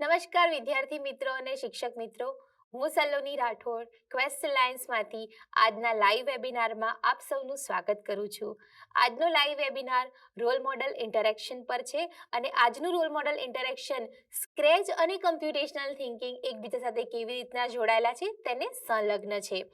નમસ્કાર વિદ્યાર્થી મિત્રો અને શિક્ષક મિત્રો, હું સલોની રાઠોડ ક્વેસ્ટ લાયન્સમાંથી આજના લાઈવ વેબિનારમાં આપ સૌનું સ્વાગત કરું છું. આજનો live webinar role model interaction પર છે અને આજનું રોલ મોડલ ઇન્ટરેક્શન સ્ક્રેચ અને કમ્પ્યુટેશનલ થિંકિંગ એકબીજા સાથે કેવી રીતના જોડાયેલા છે તેને સંલગ્ન છે.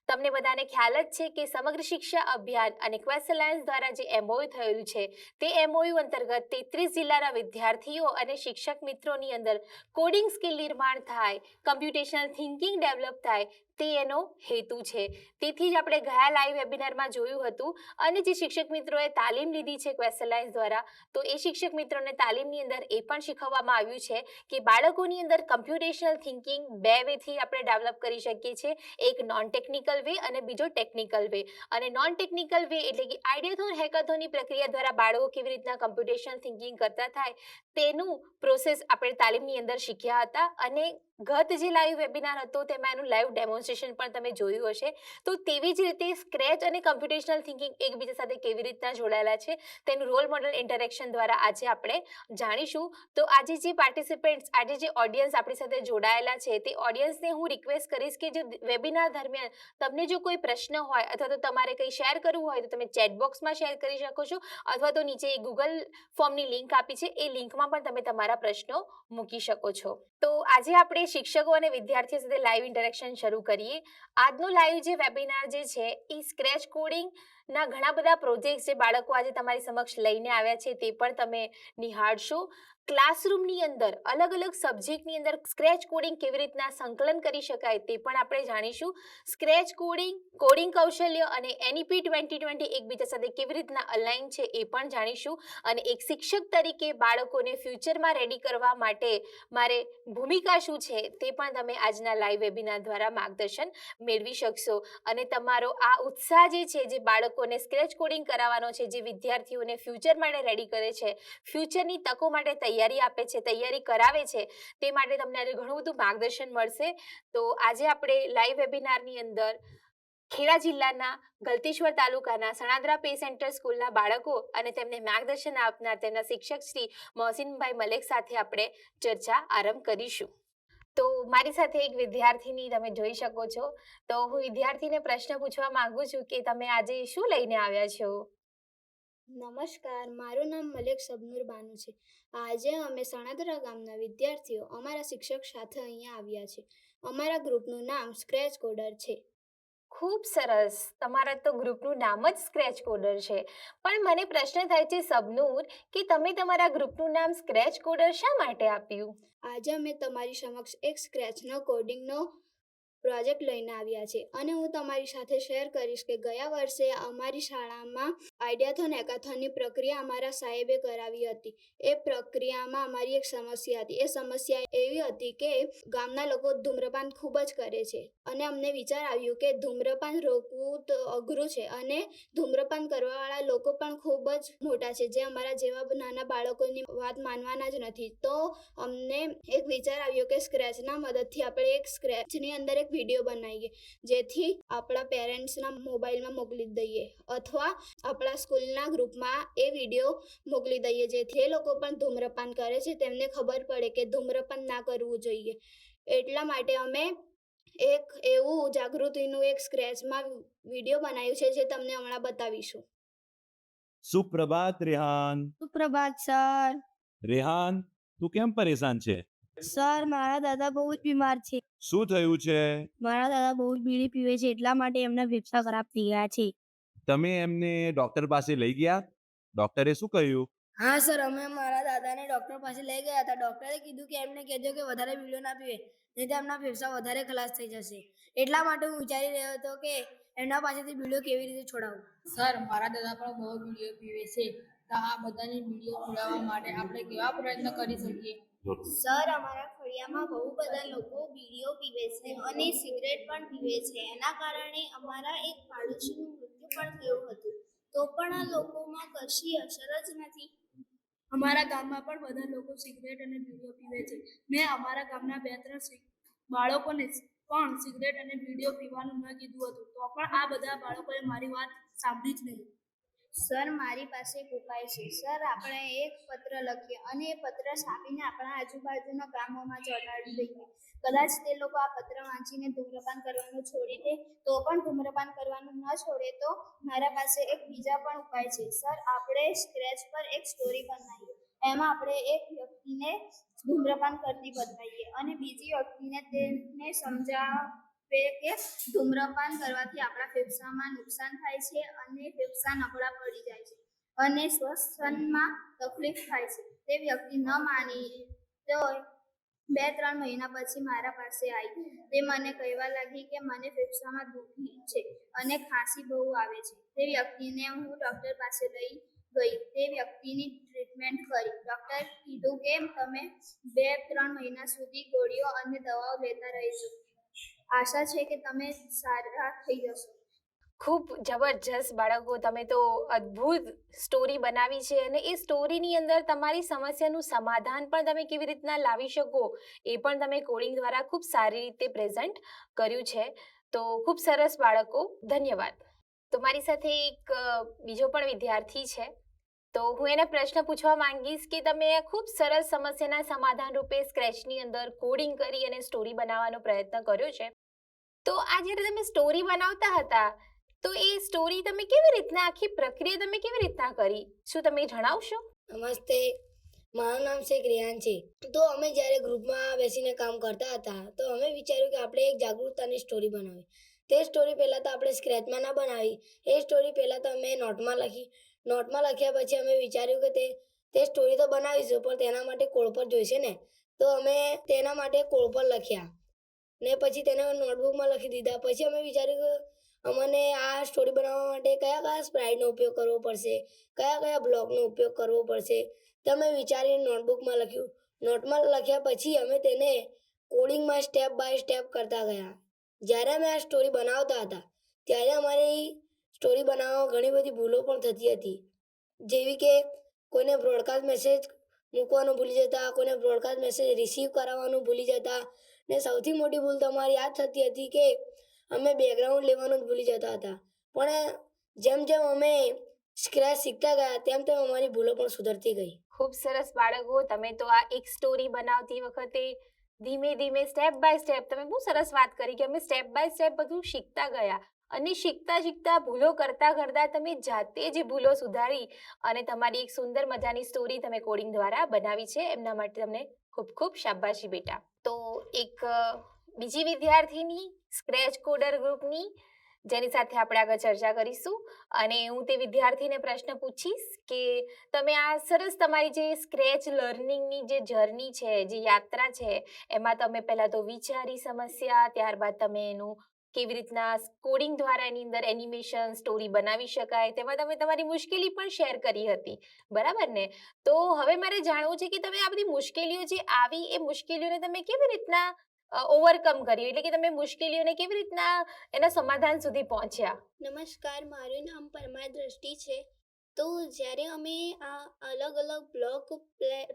તમને બધાને ખ્યાલ જ છે કે સમગ્ર શિક્ષા અભિયાન અને ક્વેસ્ટ અલાયન્સ દ્વારા જે એમઓયુ થયેલું છે તે એમઓયુ અંતર્ગત 33 જિલ્લાના વિદ્યાર્થીઓ અને શિક્ષક મિત્રોની અંદર કોડિંગ સ્કિલ નિર્માણ થાય, કમ્પ્યુટેશનલ થિંકિંગ ડેવલપ થાય તે એનો હેતુ છે. તેથી જ આપણે ગયા લાઈવ વેબિનારમાં જોયું હતું અને જે શિક્ષક મિત્રોએ તાલીમ લીધી છે ક્વેસ્ટ અલાયન્સ દ્વારા, તો એ શિક્ષક મિત્રોને તાલીમની અંદર એ પણ શીખવવામાં આવ્યું છે કે બાળકોની અંદર કમ્પ્યુટેશનલ થિંકિંગ બે વેથી આપણે ડેવલપ કરી શકીએ છીએ. એક નોન ટેકનિકલ વે અને બીજો ટેકનિકલ વે. અને નોન ટેકનિકલ વે એટલે કે આઈડિયાથોન હેકાથોનની પ્રક્રિયા દ્વારા બાળકો કેવી રીતના કમ્પ્યુટેશનલ થિંકિંગ કરતા થાય તેનું પ્રોસેસ આપણે તાલીમની અંદર શીખ્યા હતા. અને ગત જે લાઈવ વેબિનાર હતો તેમાં એનું લાઈવ ડેમોન્સ્ટ્રેશન પણ તમે જોયું હશે. તો તેવી જ રીતે સ્ક્રેચ અને કમ્પ્યુટેશનલ થિંકિંગ એકબીજા સાથે કેવી રીતના જોડાયેલા છે તેનું રોલ મોડલ ઇન્ટરેક્શન દ્વારા આજે આપણે જાણીશું. તો આજે જે પાર્ટિસિપેન્ટ્સ, આજે જે ઓડિયન્સ આપણી સાથે જોડાયેલા છે તે ઓડિયન્સને હું રિક્વેસ્ટ કરીશ કે જો વેબિનાર દરમિયાન તમને જો કોઈ પ્રશ્ન હોય અથવા તો તમારે કંઈ શેર કરવું હોય તો તમે ચેટ બોક્સમાં શેર કરી શકો છો, અથવા તો નીચે ગૂગલ ફોર્મની લિંક આપી છે એ લિંકમાં પણ તમે તમારા પ્રશ્નો મૂકી શકો છો. તો આજે આપણે શિક્ષકો અને વિદ્યાર્થીઓ સાથે લાઈવ ઇન્ટરેક્શન શરૂ કરીએ. આજનો લાઈવ જે વેબિનાર જે છે એ સ્ક્રેચ કોડિંગના ઘણા બધા પ્રોજેક્ટ જે બાળકો આજે તમારી સમક્ષ લઈને આવ્યા છે તે પણ તમે નિહાળશો. ક્લાસરૂમની અંદર અલગ અલગ સબ્જેક્ટની અંદર સ્ક્રેચ કોડિંગ કેવી રીતના સંકલન કરી શકાય તે પણ આપણે જાણીશું. સ્ક્રેચ કોડિંગ, કોડિંગ કૌશલ્ય અને એનઈપી 2020 એકબીજા સાથે કેવી રીતના અલાઇન છે એ પણ જાણીશું. અને એક શિક્ષક તરીકે બાળકોને ફ્યુચરમાં રેડી કરવા માટે મારે ભૂમિકા શું છે તે પણ તમે આજના લાઈવ વેબિનાર દ્વારા માર્ગદર્શન મેળવી શકશો. અને તમારો આ ઉત્સાહ જે છે, જે બાળકોને સ્ક્રેચ કોડિંગ કરાવવાનો છે, જે વિદ્યાર્થીઓને ફ્યુચર માટે રેડી કરે છે, ફ્યુચરની તકો માટે તૈયારી આપે છે, તૈયારી કરાવે છે, તે માટે તમને આજે ઘણું બધું માર્ગદર્શન મળશે. તો આજે આપણે લાઈવ વેબિનારની અંદર ખેડા જિલ્લાના ગલતેશ્વર તાલુકાના સણાદરા પે સેન્ટર સ્કૂલના બાળકો અને તેમને માર્ગદર્શન આપનાર તેમના શિક્ષક શ્રી મોહસિનભાઈ મલેક સાથે આપણે ચર્ચા આરંભ કરીશું. તો મારી સાથે એક વિદ્યાર્થીની તમે જોઈ શકો છો. તો હું વિદ્યાર્થીને પ્રશ્ન પૂછવા માંગુ છું કે તમે આજે શું લઈને આવ્યા છો? નમસ્કાર, મારું નામ મલેક સબનુર બાનુ છે. આજે અમે સણાદરા ગામના વિદ્યાર્થીઓ અમારા શિક્ષક સાથે અહીંયા આવ્યા છે. અમારા ગ્રુપનું નામ સ્ક્રેચ કોડર છે. ખૂબ સરસ, તમારા તો ગ્રુપનું નામ જ સ્ક્રેચ કોડર છે. પણ મને પ્રશ્ન થાય છે સબનૂર, કે તમે તમારા ગ્રુપનું નામ સ્ક્રેચ કોડર શા માટે આપ્યું? આજે અમે તમારી સમક્ષ એક સ્ક્રેચનો કોડિંગનો પ્રોજેક્ટ લઈને આવ્યા છે અને હું તમારી સાથે શેર કરીશ કે ગયા વર્ષે અમારી શાળામાં આઈડિયાથોન હેકાથોનની પ્રક્રિયા અમારા સાહેબે કરાવી હતી. એ પ્રક્રિયામાં અમારી એક સમસ્યા હતી. એ સમસ્યા એવી હતી કે ગામના લોકો ધૂમ્રપાન ખૂબ જ કરે છે અને અમને વિચાર આવ્યું કે ધૂમ્રપાન રોકવું તો અઘરું છે અને ધૂમ્રપાન કરવાવાળા લોકો પણ ખૂબ જ મોટા છે, જે અમારા જેવા નાના બાળકોની વાત માનવાના જ નથી. તો અમને એક વિચાર આવ્યો કે સ્ક્રેચના મદદથી આપણે એક સ્ક્રેચની અંદર એક વિડીયો બનાવીએ, જેથી આપણા પેરેન્ટ્સના મોબાઈલમાં મોકલી દઈએ અથવા આપણા સ્કૂલના ગ્રુપમાં એ વિડીયો મોકલી દઈએ, જેથી એ લોકો પણ ધૂમ્રપાન કરે છે તેમને ખબર પડે કે ધૂમ્રપાન ના કરવું જોઈએ. એટલા માટે અમે એક એવું જાગૃતિનું એક સ્ક્રેચમાં વિડીયો બનાવ્યું છે જે તમને હમણાં બતાવીશું. સુપ્રભાત રેહાન. સુપ્રભાત સર. રેહાન, તું કેમ પરેશાન છે? સર, મારા દાદા બહુ જ બીમાર છે. શું થયું છે? મારા દાદા બહુ જ બીડી પીવે છે, એટલા માટે એમના ફેફસા ખરાબ થઈ ગયા છે. તમે એમને ડોક્ટર પાસે લઈ ગયા? ડોક્ટરે શું કહ્યું? હા સર, અમે મારા દાદાને ડૉક્ટર પાસે લઈ ગયા હતા. ડૉક્ટરે કીધું કે એમને કહેજો કે વધારે બીડીઓ ના પીવે, નહીં તો એમના ફેફસા વધારે ખલાસ થઈ જશે. એટલા માટે હું વિચારી રહ્યો હતો કે એમના પાસેથી બીડીઓ કેવી રીતે છોડાવું. સર, મારા દાદા પણ બહુ બીડીઓ પીવે છે, તો આ બધાની બીડીઓ છોડાવવા માટે આપણે કેવા પ્રયત્ન કરી શકીએ? સર, અમારા ફળિયામાં બહુ બધા લોકો બીડીઓ પીવે છે અને સિગરેટ પણ પીવે છે. એના કારણે અમારા એક પાડોશીનું મૃત્યુ પણ થયું હતું, તો પણ આ લોકોમાં કશી અસર જ નથી. અમારા ગામમાં પણ બધા લોકો સિગરેટ અને બીડીઓ પીવે છે. મેં અમારા ગામના 2-3 બાળકોને પણ સિગરેટ અને બીડીઓ પીવાનું ન કીધું હતું, તો પણ આ બધા બાળકોએ મારી વાત સાંભળી જ નહીં. સર મારી પાસે એક ઉપાય છે. સર આપણે એક પત્ર લખીએ અને એ પત્ર છાપીને આપણા આજુબાજુના ગામોમાં ચોંટાડી દઈએ. કદાચ તે લોકો આ પત્ર વાંચીને ધૂમ્રપાન કરવાનું છોડી દે તો પણ ધૂમ્રપાન કરવાનું ન છોડે તો મારા પાસે એક બીજા પણ ઉપાય છે. સર આપણે સ્ક્રેચ પર એક સ્ટોરી બનાવીએ. એમાં આપણે એક વ્યક્તિને ધૂમ્રપાન કરતી બતાવીએ અને બીજી વ્યક્તિને તેને સમજાવે કે ધૂમ્રપાન કરવાથી આપણા ફેફસામાં નુકસાન થાય છે અને ફેફસા નબળા પડી જાય છે અને શ્વસનમાં તકલીફ થાય છે. તે વ્યક્તિ ન માની તો 2-3 મહિના પછી મારા પાસે આવી. તે મને કહેવા લાગી કે મને ફેફસામાં દુખી છે અને ખાંસી બહુ આવે છે. તે વ્યક્તિને હું ડૉક્ટર પાસે લઈ ગઈ. તે વ્યક્તિની ટ્રીટમેન્ટ કરી. ડૉક્ટરે કીધું કે તમે 2-3 મહિના સુધી ગોળીઓ અને દવાઓ લેતા રહેજો. આશા છે કે તમે સારા થઈ જશો. ખૂબ જબરજસ્ત બાળકો, તમે તો અદ્ભુત સ્ટોરી બનાવી છે અને એ સ્ટોરીની અંદર તમારી સમસ્યાનું સમાધાન પણ તમે કેવી રીતના લાવી શકો એ પણ તમે કોડિંગ દ્વારા ખૂબ સારી રીતે પ્રેઝન્ટ કર્યું છે. તો ખૂબ સરસ બાળકો, ધન્યવાદ. તો મારી સાથે એક બીજો પણ વિદ્યાર્થી છે, તો હું એને પ્રશ્ન પૂછવા માંગીશ કે તમે ખૂબ સરસ સમસ્યાના સમાધાન રૂપે સ્ક્રેચની અંદર કોડિંગ કરી અને સ્ટોરી બનાવવાનો પ્રયત્ન કર્યો છે. તો આ જ્યારે તમે સ્ટોરી બનાવતા હતા તો એ સ્ટોરી તમે કેવી રીતના, આખી પ્રક્રિયા તમે કેવી રીતના કરી? શું તમે જણાવશો? નમસ્તે, મારું નામ છે ક્રિયાંશી. તો અમે જ્યારે ગ્રુપમાં બેસીને કામ કરતા હતા તો અમે વિચાર્યું કે આપણે એક જાગૃતતાની સ્ટોરી બનાવી. તે સ્ટોરી પહેલાં તો આપણે સ્ક્રેચમાં ના બનાવી. એ સ્ટોરી પહેલાં તો અમે નોટમાં લખી. નોટમાં લખ્યા પછી અમે વિચાર્યું કે તે સ્ટોરી તો બનાવીશું પણ તેના માટે કોડ પર જોઈશે ને, તો અમે તેના માટે કોડ પર લખ્યા ને પછી તેને નોટબુકમાં લખી દીધા. પછી અમે વિચાર્યું કે અમને આ સ્ટોરી બનાવવા માટે કયા કયા સ્પ્રાઇટનો ઉપયોગ કરવો પડશે, કયા કયા બ્લોકનો ઉપયોગ કરવો પડશે, તો અમે વિચારીને નોટબુકમાં લખ્યું. નોટમાં લખ્યા પછી અમે તેને કોડિંગમાં સ્ટેપ બાય સ્ટેપ કરતા ગયા. જ્યારે અમે આ સ્ટોરી બનાવતા હતા ત્યારે અમારી સ્ટોરી બનાવવામાં ઘણી બધી ભૂલો પણ થતી હતી. જેવી કે કોઈને બ્રોડકાસ્ટ મેસેજ મૂકવાનું ભૂલી જતા, કોઈને બ્રોડકાસ્ટ મેસેજ રિસીવ કરાવવાનું ભૂલી જતા, ને સૌથી મોટી ભૂલ તો અમારી આ થતી હતી કે અમે બેકગ્રાઉન્ડ લેવાનું જ ભૂલી જતા હતા. પણ જેમ જેમ અમે સ્ક્રેચ શીખતા ગયા તેમ તેમ અમારી ભૂલો પણ સુધરતી ગઈ. ખૂબ સરસ બાળકો, તમે તો આ એક સ્ટોરી બનાવતી વખતે ધીમે ધીમે સ્ટેપ બાય સ્ટેપ, તમે બહુ સરસ વાત કરી કે અમે સ્ટેપ બાય સ્ટેપ બધું શીખતા ગયા અને શીખતા શીખતા ભૂલો કરતા કરતા તમે જાતે જ ભૂલો સુધારી અને તમારી એક સુંદર મજાની સ્ટોરી તમે કોડિંગ દ્વારા બનાવી છે. એમના માટે તમને ખૂબ ખૂબ શાબાશી બેટા. તો એક બીજી વિદ્યાર્થીની સ્ક્રેચ કોડર ગ્રુપની જેની સાથે આપણે આગળ ચર્ચા કરીશું અને હું તે વિદ્યાર્થીને પ્રશ્ન પૂછીશ કે તમે આ સરસ તમારી જે સ્ક્રેચ લર્નિંગની જે જર્ની છે, જે યાત્રા છે, એમાં તમે પહેલાં તો વિચારી સમસ્યા, ત્યારબાદ તમે એનું કેવી રીતના કોડિંગ દ્વારા એની અંદર એનિમેશન સ્ટોરી બનાવી શકાય, તેમાં તમે તમારી મુશ્કેલી પણ શેર કરી હતી, બરાબર ને? તો હવે મારે જાણવું છે કે તમે આ બધી મુશ્કેલીઓ જે આવી એ મુશ્કેલીઓને તમે કેવી રીતના ઓવરકમ કર્યું, એટલે કે તમે મુશ્કેલીઓને કેવી રીતના એના સમાધાન સુધી પહોંચ્યા? નમસ્કાર, મારું નામ પરમાર દ્રષ્ટિ છે. તો જ્યારે અમે આ અલગ અલગ બ્લોક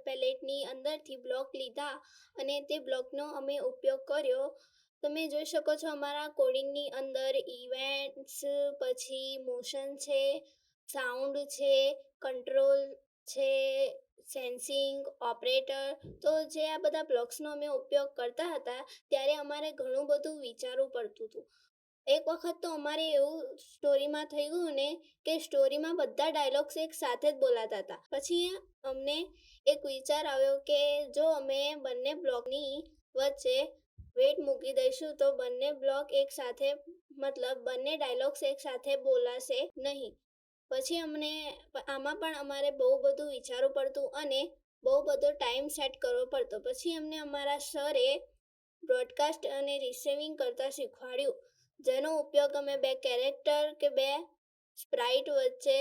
પેલેટની અંદરથી બ્લોક લીધા અને તે બ્લોકનો અમે ઉપયોગ કર્યો, તમે જોઈ શકો છો અમારા કોડિંગની અંદર ઇવેન્ટ્સ, પછી મોશન છે, સાઉન્ડ છે, કંટ્રોલ છે, સેન્સિંગ, ઓપરેટર. તો જે આ બધા બ્લોક્સનો અમે ઉપયોગ કરતા હતા ત્યારે અમારે ઘણું બધું વિચારવું પડતું હતું. એક વખત તો અમારે એવું સ્ટોરીમાં થઈ ગયું ને કે સ્ટોરીમાં બધા ડાયલોગ્સ એક સાથે જ બોલાતા હતા. પછી અમને એક વિચાર આવ્યો કે જો અમે બંને બ્લોકની વચ્ચે વેઇટ મૂકી દઈશું તો બંને બ્લોક એક સાથે, મતલબ બંને ડાયલોગ્સ એક સાથે બોલાશે નહીં. પછી આમાં પણ અમારે બહુ બધું વિચારવું પડતું અને બહુ બધો ટાઈમ સેટ કરવો પડતો. પછી અમને અમારા સરે બ્રોડકાસ્ટ અને રિસીવિંગ કરતાં શીખવાડ્યું, જેનો ઉપયોગ અમે 2 કેરેક્ટર કે 2 સ્પ્રાઇટ વચ્ચે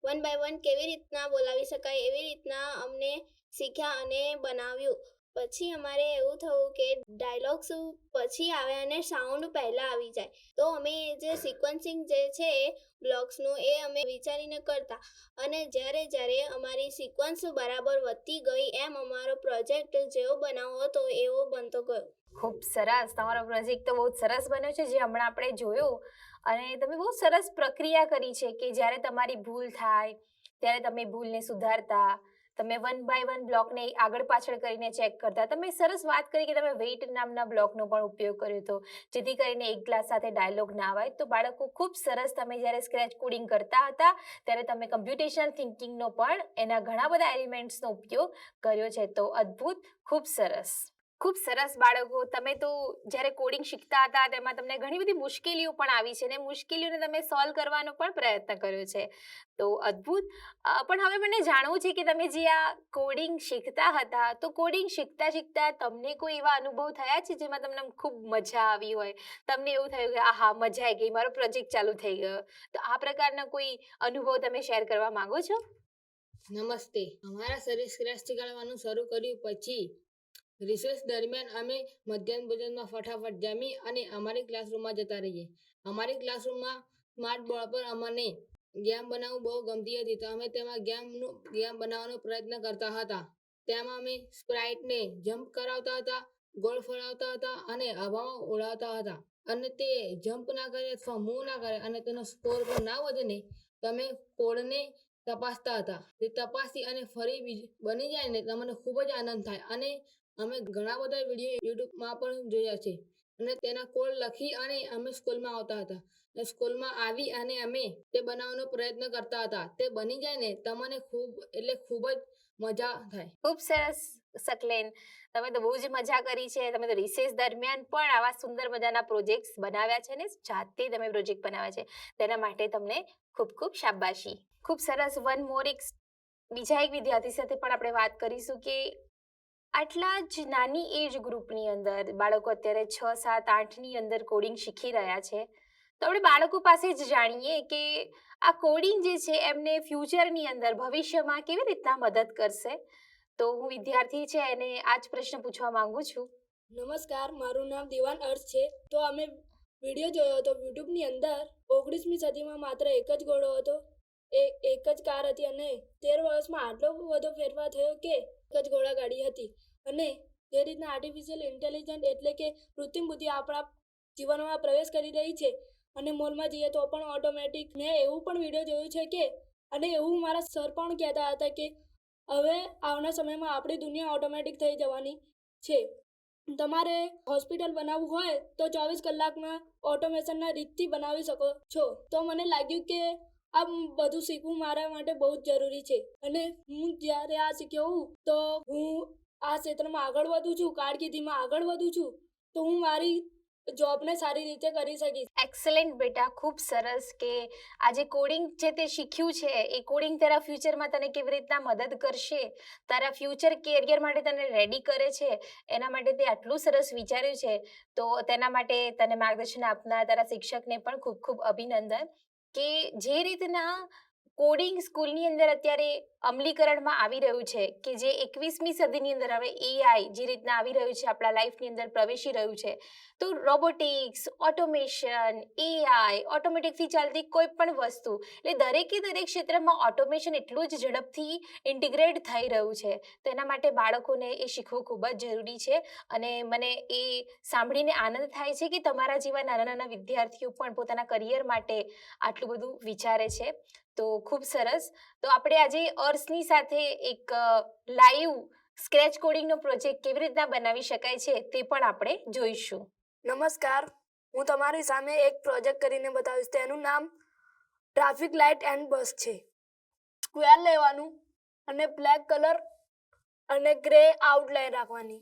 1 બાય 1 કેવી રીતના બોલાવી શકાય એવી રીતના અમને શીખ્યા અને બનાવ્યું. પછી અમારે એવું થયું કે ડાયલોગ્સ પછી આવે અને સાઉન્ડ પહેલાં આવી જાય. તો અમે જે સિક્વન્સિંગ જે છે બ્લોક્સનું એ અમે વિચારીને કરતા અને જ્યારે જ્યારે અમારી સિક્વન્સ બરાબર વધતી ગઈ એમ અમારો પ્રોજેક્ટ જેવો બનાવવો હતો એવો બનતો ગયો. ખૂબ સરસ, તમારો પ્રોજેક્ટ તો બહુ સરસ બન્યો છે જે હમણાં આપણે જોયો અને તમે બહુ સરસ પ્રક્રિયા કરી છે કે જ્યારે તમારી ભૂલ થાય ત્યારે તમે ભૂલને સુધારતા, તમે વન બાય વન બ્લોકને આગળ પાછળ કરીને ચેક કરતા. તમે સરસ વાત કરી કે તમે વેઇટ નામના બ્લોકનો પણ ઉપયોગ કર્યો હતો, જેથી કરીને એક ગ્લાસ સાથે ડાયલોગ ના આવે. તો બાળકો ખૂબ સરસ, તમે જ્યારે સ્ક્રેચ કોડિંગ કરતા હતા ત્યારે તમે કમ્પ્યુટેશનલ થિંકિંગનો પણ એના ઘણા બધા એલિમેન્ટ્સનો ઉપયોગ કર્યો છે. તો અદ્ભુત, ખૂબ સરસ. ખૂબ સરસ બાળકો, તમે તો જ્યારે કોડિંગ શીખતા હતા તેમાં તમને ઘણી બધી મુશ્કેલીઓ પણ આવી છે, અને મુશ્કેલીઓને તમે સોલ્વ કરવાનો પણ પ્રયત્ન કર્યો છે. તો અદ્ભુત. પણ હવે મને જાણવું છે કે તમે જે આ કોડિંગ શીખતા હતા, તો કોડિંગ શીખતા શીખતા તમને કોઈ એવા અનુભવ થયા છે જેમાં તમને ખૂબ મજા આવી હોય, તમને એવું થયું કે આહા મજા આવી ગઈ, મારો પ્રોજેક્ટ ચાલુ થઈ ગયો? તો આ પ્રકારના કોઈ અનુભવ તમે શેર કરવા માંગો છો? નમસ્તે. અમારા સરે સ્ક્રેચ શીખવાડવાનું શરૂ કર્યું પછી રિસેસ દરમિયાન અમે મધ્યાહન ભોજનમાં ફટાફટ જમી અને અમારી ક્લાસરૂમમાં જતા રહીએ. અમારી ક્લાસરૂમમાં સ્માર્ટ બોર્ડ પર અમને ગેમ બનાવવું બહુ ગમતી હતી, તો અમે તેમાં ગેમ બનાવવાનો પ્રયત્ન કરતા હતા. તેમાં અમે સ્પ્રાઇટને જમ્પ કરાવતા હતા, ગોળ ફરાવતા હતા અને હવામાં ઉડાવતા હતા. અને તે જમ્પ ના કરે અથવા મૂવ ના કરે અને તેનો સ્કોર પણ ના વધે ને, તો અમે કોડને તપાસતા હતા. તે તપાસી અને ફરી બની જાય ને તો મને ખૂબ જ આનંદ થાય. અને અમે ઘણા બધા વિડીયો યુટ્યુબમાં પણ જોયા છે અને તેના કોડ લખી અને અમે સ્કૂલમાં આવતા હતા. સ્કૂલમાં આવી અને અમે તે બનાવવાનો પ્રયત્ન કરતા હતા. તે બની જાય ને તો મને ખૂબ જ મજા થાય. ખૂબ સરસ સકલેન, તમે તો બહુ જ મજા કરી છે. તમે તો રિસેસ દરમિયાન પણ આવા સુંદર મજાના પ્રોજેક્ટ્સ બનાવ્યા છે ને જાતે તમે પ્રોજેક્ટ બનાવ્યા છે, તેના માટે તમને ખૂબ ખૂબ શાબાશી. ખૂબ સરસ. વન મોર એક બીજા એક વિદ્યાર્થી સાથે પણ આપણે વાત કરીશું કે આટલા જ નાની એજ ગ્રુપની અંદર બાળકો અત્યારે 6, 7, 8ની અંદર કોડિંગ શીખી રહ્યા છે. તો આપણે બાળકો પાસે જ જાણીએ કે આ કોડિંગ જે છે એમને ફ્યુચરની અંદર ભવિષ્યમાં કેવી રીતના મદદ કરશે. તો હું વિદ્યાર્થી છે એને આ જ પ્રશ્ન પૂછવા માંગુ છું. નમસ્કાર, મારું નામ દિવાન અર્થ છે. તો અમે વિડીયો જોયો હતો યુટ્યુબની અંદર. 19મી સદીમાં માત્ર એક જ ઘોડો હતો, એક જ કાર હતી અને 13 વર્ષમાં આટલો બધો ફેરફાર થયો કે એક જ ઘોડાગાડી હતી. અને જે રીતના આર્ટિફિશિયલ ઇન્ટેલિજન્સ એટલે કે કૃત્રિમ બુદ્ધિ આપણા જીવનમાં પ્રવેશ કરી રહી છે અને મોલમાં જઈએ તો પણ ઓટોમેટિક. મેં એવું પણ વિડીયો જોયું છે કે, અને એવું મારા સર પણ કહેતા હતા કે હવે આવનાર સમયમાં આપણી દુનિયા ઓટોમેટિક થઈ જવાની છે. તમારે હોસ્પિટલ બનાવવું હોય તો 24 કલાકમાં ઓટોમેશનના રીતથી બનાવી શકો છો. તો મને લાગ્યું કે આ બધું શીખવું મારા માટે બહુ જ જરૂરી છે. અને હું જ્યારે આ શીખ્યો તો હું આ ક્ષેત્રમાં આગળ વધું છું, કારકિર્દીમાં આગળ વધું છું, તો હું મારી જોબને સારી રીતે કરી શકીશ. એક્સલેન્ટ બેટા, ખૂબ સરસ કે આ જે કોડિંગ છે તે શીખ્યું છે, એ કોડિંગ તારા ફ્યુચરમાં તને કેવી રીતના મદદ કરશે, તારા ફ્યુચર કેરિયર માટે તને રેડી કરે છે, એના માટે તે આટલું સરસ વિચાર્યું છે. તો તેના માટે તને માર્ગદર્શન આપનાર તારા શિક્ષકને પણ ખૂબ ખૂબ અભિનંદન કે જે રીતના કોડિંગ સ્કૂલની અંદર અત્યારે અમલીકરણમાં આવી રહ્યું છે, કે જે 21મી સદીની અંદર હવે એઆઈ જે રીતના આવી રહ્યું છે, આપણા લાઈફની અંદર પ્રવેશી રહ્યું છે. તો રોબોટિક્સ, ઓટોમેશન, એઆઈ, ઓટોમેટિકથી ચાલતી કોઈ પણ વસ્તુ, એટલે દરેકે દરેક ક્ષેત્રમાં ઓટોમેશન એટલું જ ઝડપથી ઇન્ટિગ્રેટ થઈ રહ્યું છે. તો એના માટે બાળકોને એ શીખવું ખૂબ જ જરૂરી છે. અને મને એ સાંભળીને આનંદ થાય છે કે તમારા જેવા નાના નાના વિદ્યાર્થીઓ પણ પોતાના કરિયર માટે આટલું બધું વિચારે છે. તો ખૂબ સરસ. તો આપણે આજે અર્સની સાથે એક લાઈવ સ્ક્રેચ કોડિંગનો પ્રોજેક્ટ કેવી રીતના બનાવી શકાય છે તે પણ આપણે જોઈશું. નમસ્કાર, હું તમારી સામે એક પ્રોજેક્ટ કરીને બતાવીશ. તેનું નામ ટ્રાફિક લાઇટ એન્ડ બસ છે. સ્ક્વેર લેવાનું અને બ્લેક કલર અને ગ્રે આઉટલાઇન રાખવાની.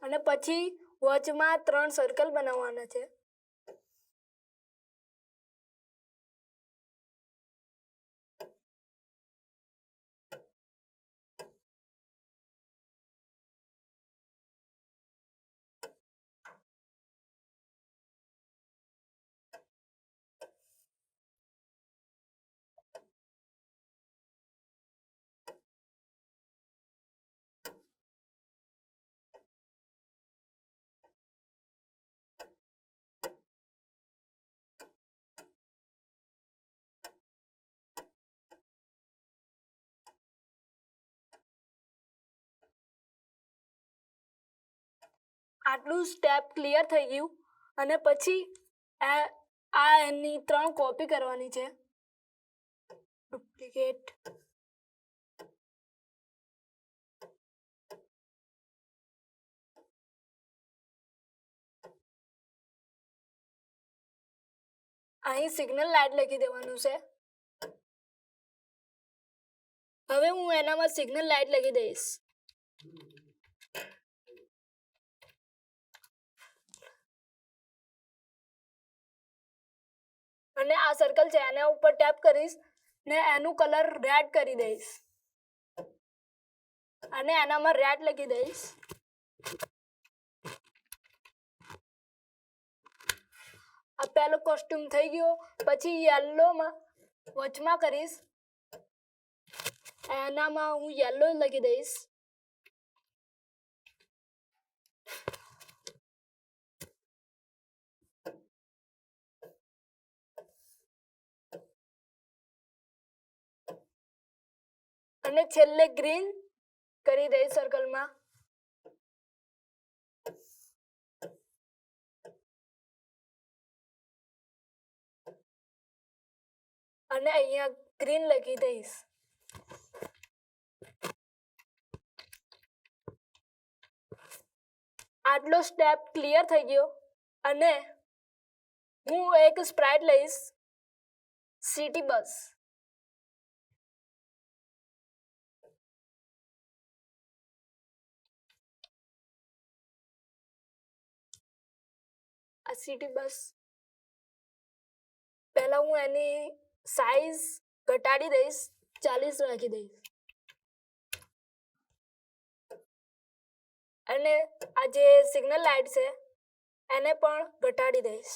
અને પછી વચમાં 3 સર્કલ બનાવવાના છે. આટલું સ્ટેપ ક્લિયર થઈ ગયું અને પછી આ એની 3 કોપી કરવાની છે. ડુપ્લિકેટ અહીં સિગ્નલ લાઇટ લખી દેવાનું છે. હવે હું એનામાં સિગ્નલ લાઇટ લખી દઈશ. અને આ સર્કલ છે એના ઉપર ટેપ કરીશ ને એનું કલર રેડ કરી દઈશ અને એનામાં રેડ લખી દઈશ. આ પહેલો કોસ્ટ્યુમ થઈ ગયો. પછી યલોમાં વચમાં કરીશ, એનામાં હું યલો લખી દઈશ. અને છેલ્લે ગ્રીન કરી દઈશ સર્કલમાં. અને અહીંયા ગ્રીન લખી દઈશ. આટલો સ્ટેપ ક્લિયર થઈ ગયો અને હું એક સ્પ્રાઇટ લઈશ, સિટી બસ. આ સિટી બસ પહેલા હું એની સાઈઝ ઘટાડી દઈશ, 40 રાખી દઈશ. અને આ જે સિગ્નલ લાઇટ છે એને પણ ઘટાડી દઈશ.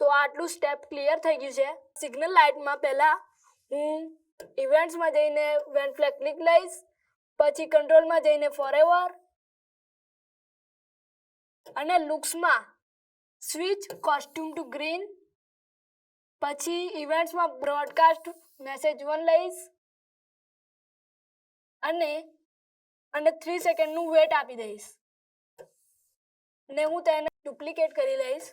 તો આટલું સ્ટેપ ક્લિયર થઈ ગયું છે. સિગ્નલ લાઇટમાં પહેલા હું ઇવેન્ટ્સમાં જઈને વેન ફ્લેગ ક્લિક લઈશ, પછી કંટ્રોલમાં જઈને ફોરએવર અને લુક્સમાં સ્વિચ કોસ્ટ્યુમ ટુ ગ્રીન, પછી ઇવેન્ટ્સમાં બ્રોડકાસ્ટ મેસેજ 1 લઈશ અને 3 સેકન્ડનું વેટ આપી દઈશ ને હું તેને ડુપ્લિકેટ કરી લઈશ.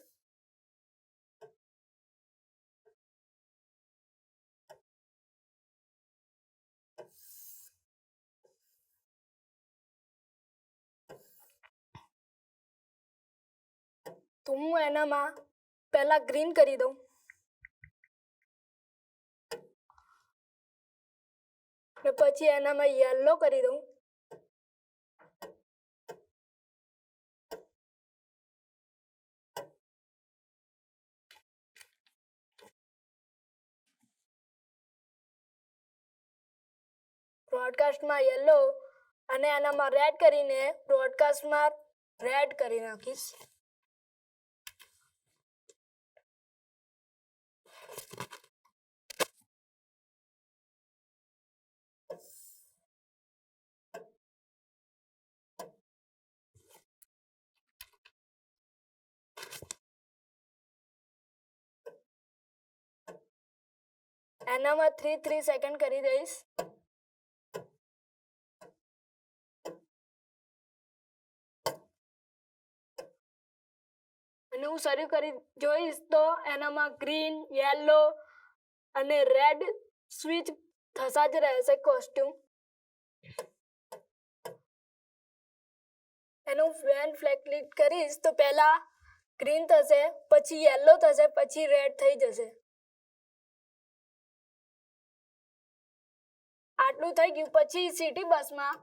તો હું એનામાં પહેલા ગ્રીન કરી દઉં ને પછી એનામાં યલો કરી દઉં. બ્રોડકાસ્ટમાં યલો અને એનામાં રેડ કરીને બ્રોડકાસ્ટમાં રેડ કરી નાખીશ. એનામાં 3 સેકન્ડ કરી દઈશ. અને હું શરૂ કરી જોઈશ તો એનામાં ગ્રીન, યેલો અને રેડ સ્વિચ થતા જ રહેશે કોસ્ટ્યુમ. એનું વેન ફ્લેગ ક્લિક કરીશ તો પહેલા ગ્રીન થશે, પછી યેલો થશે, પછી રેડ થઈ જશે. આટલું થઈ ગયું. પછી સિટી બસમાં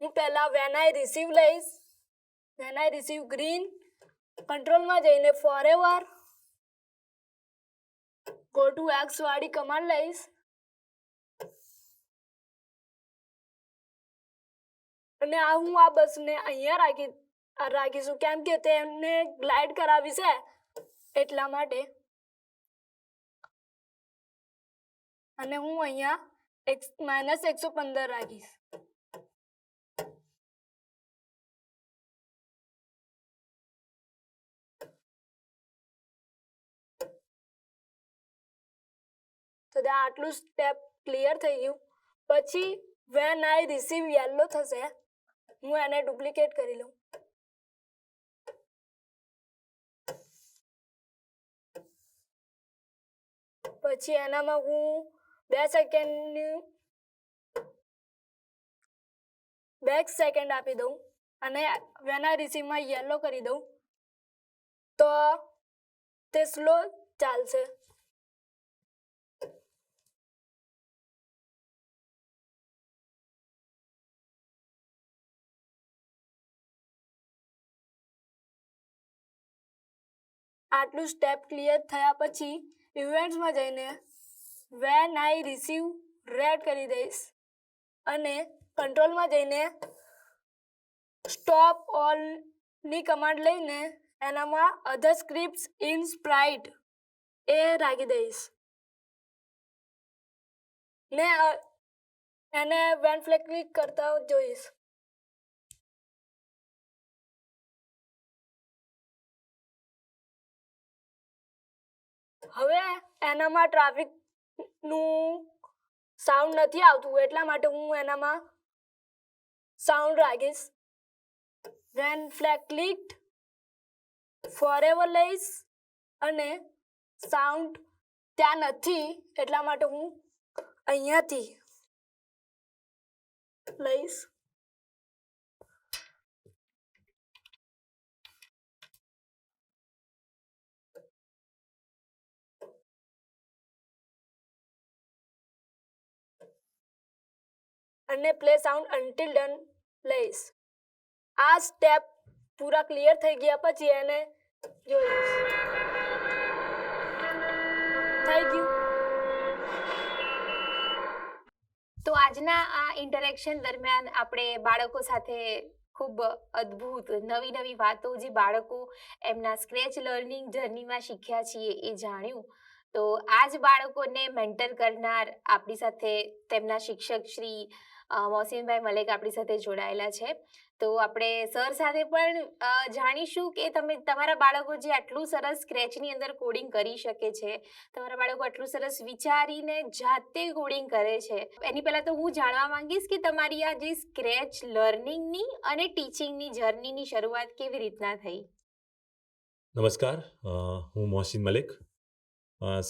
હું પહેલા વેન આઈ રિસીવ લઈશ, વેન આઈ રિસીવ ગ્રીન, કંટ્રોલમાં જઈને ફોરએવર, ગો ટુ એક્સ વાળી કમાન્ડ લઈશ અને હું આ બસને અહીંયા રાખીશું કેમ કે તેમને ગ્લાઇડ કરાવી છે એટલા માટે. અને હું અહીંયા -115 રાખીશ. તો ત્યાં આટલું સ્ટેપ ક્લિયર થઈ ગયું. પછી વેન આઈ રિસીવ યલો થશે, હું એને ડુપ્લિકેટ કરી લઉં. પછી એનામાં હું 2 સેકન્ડ આપી દઉં અને વેન આઈ રિસીવમાં યલો કરી દઉં તો તે સ્લો ચાલશે. આટલું સ્ટેપ ક્લિયર થયા પછી ઇવેન્ટ્સમાં જઈને વેન આઈ રિસીવ રેડ કરી દઈશ અને કંટ્રોલમાં જઈને સ્ટોપ ઓલની કમાન્ડ લઈને એનામાં અધર સ્ક્રિપ્ટ્સ ઇન સ્પ્રાઇટ એ રાખી દઈશ ને એને વેન ફ્લેગ ક્લિક કરતા જોઈશ. હવે એનામાં ટ્રાફિકનું સાઉન્ડ નથી આવતું એટલા માટે હું એનામાં સાઉન્ડ રાખીશ. વેન ફ્લેગ ક્લિક્ડ ફોરએવર લઈશ અને સાઉન્ડ ત્યાં નથી એટલા માટે હું અહીંયાથી લઈશ. અને પ્લે સાઉન્ડ અનટિલ ડન લઈશ. આ સ્ટેપ પૂરા ક્લિયર થઈ ગયા પછી એને જોઈશ. થઈ ગયું. તો આજના આ ઇન્ટરેક્શન દરમિયાન આપણે બાળકો સાથે ખૂબ અદ્ભુત નવી નવી વાતો જે બાળકો એમના સ્ક્રેચ લર્નિંગ જર્નીમાં શીખ્યા છીએ એ જાણ્યું. તો આ જ બાળકોને મેન્ટર કરનાર આપણી સાથે તેમના શિક્ષક શ્રી મોહસીનભાઈ મલેક આપણી સાથે જોડાયેલા છે. તો આપણે સર સાથે પણ જાણીશું કે તમારા બાળકો જે આટલું સરસ સ્ક્રેચની અંદર કોડિંગ કરી શકે છે, તમારા બાળકો આટલું સરસ વિચારીને જાતે કોડિંગ કરે છે. એની પહેલાં તો હું જાણવા માંગીશ કે તમારી આ જે સ્ક્રેચ લર્નિંગની અને ટીચિંગની જર્નીની શરૂઆત કેવી રીતના થઈ? નમસ્કાર, હું મોહસીન મલેક.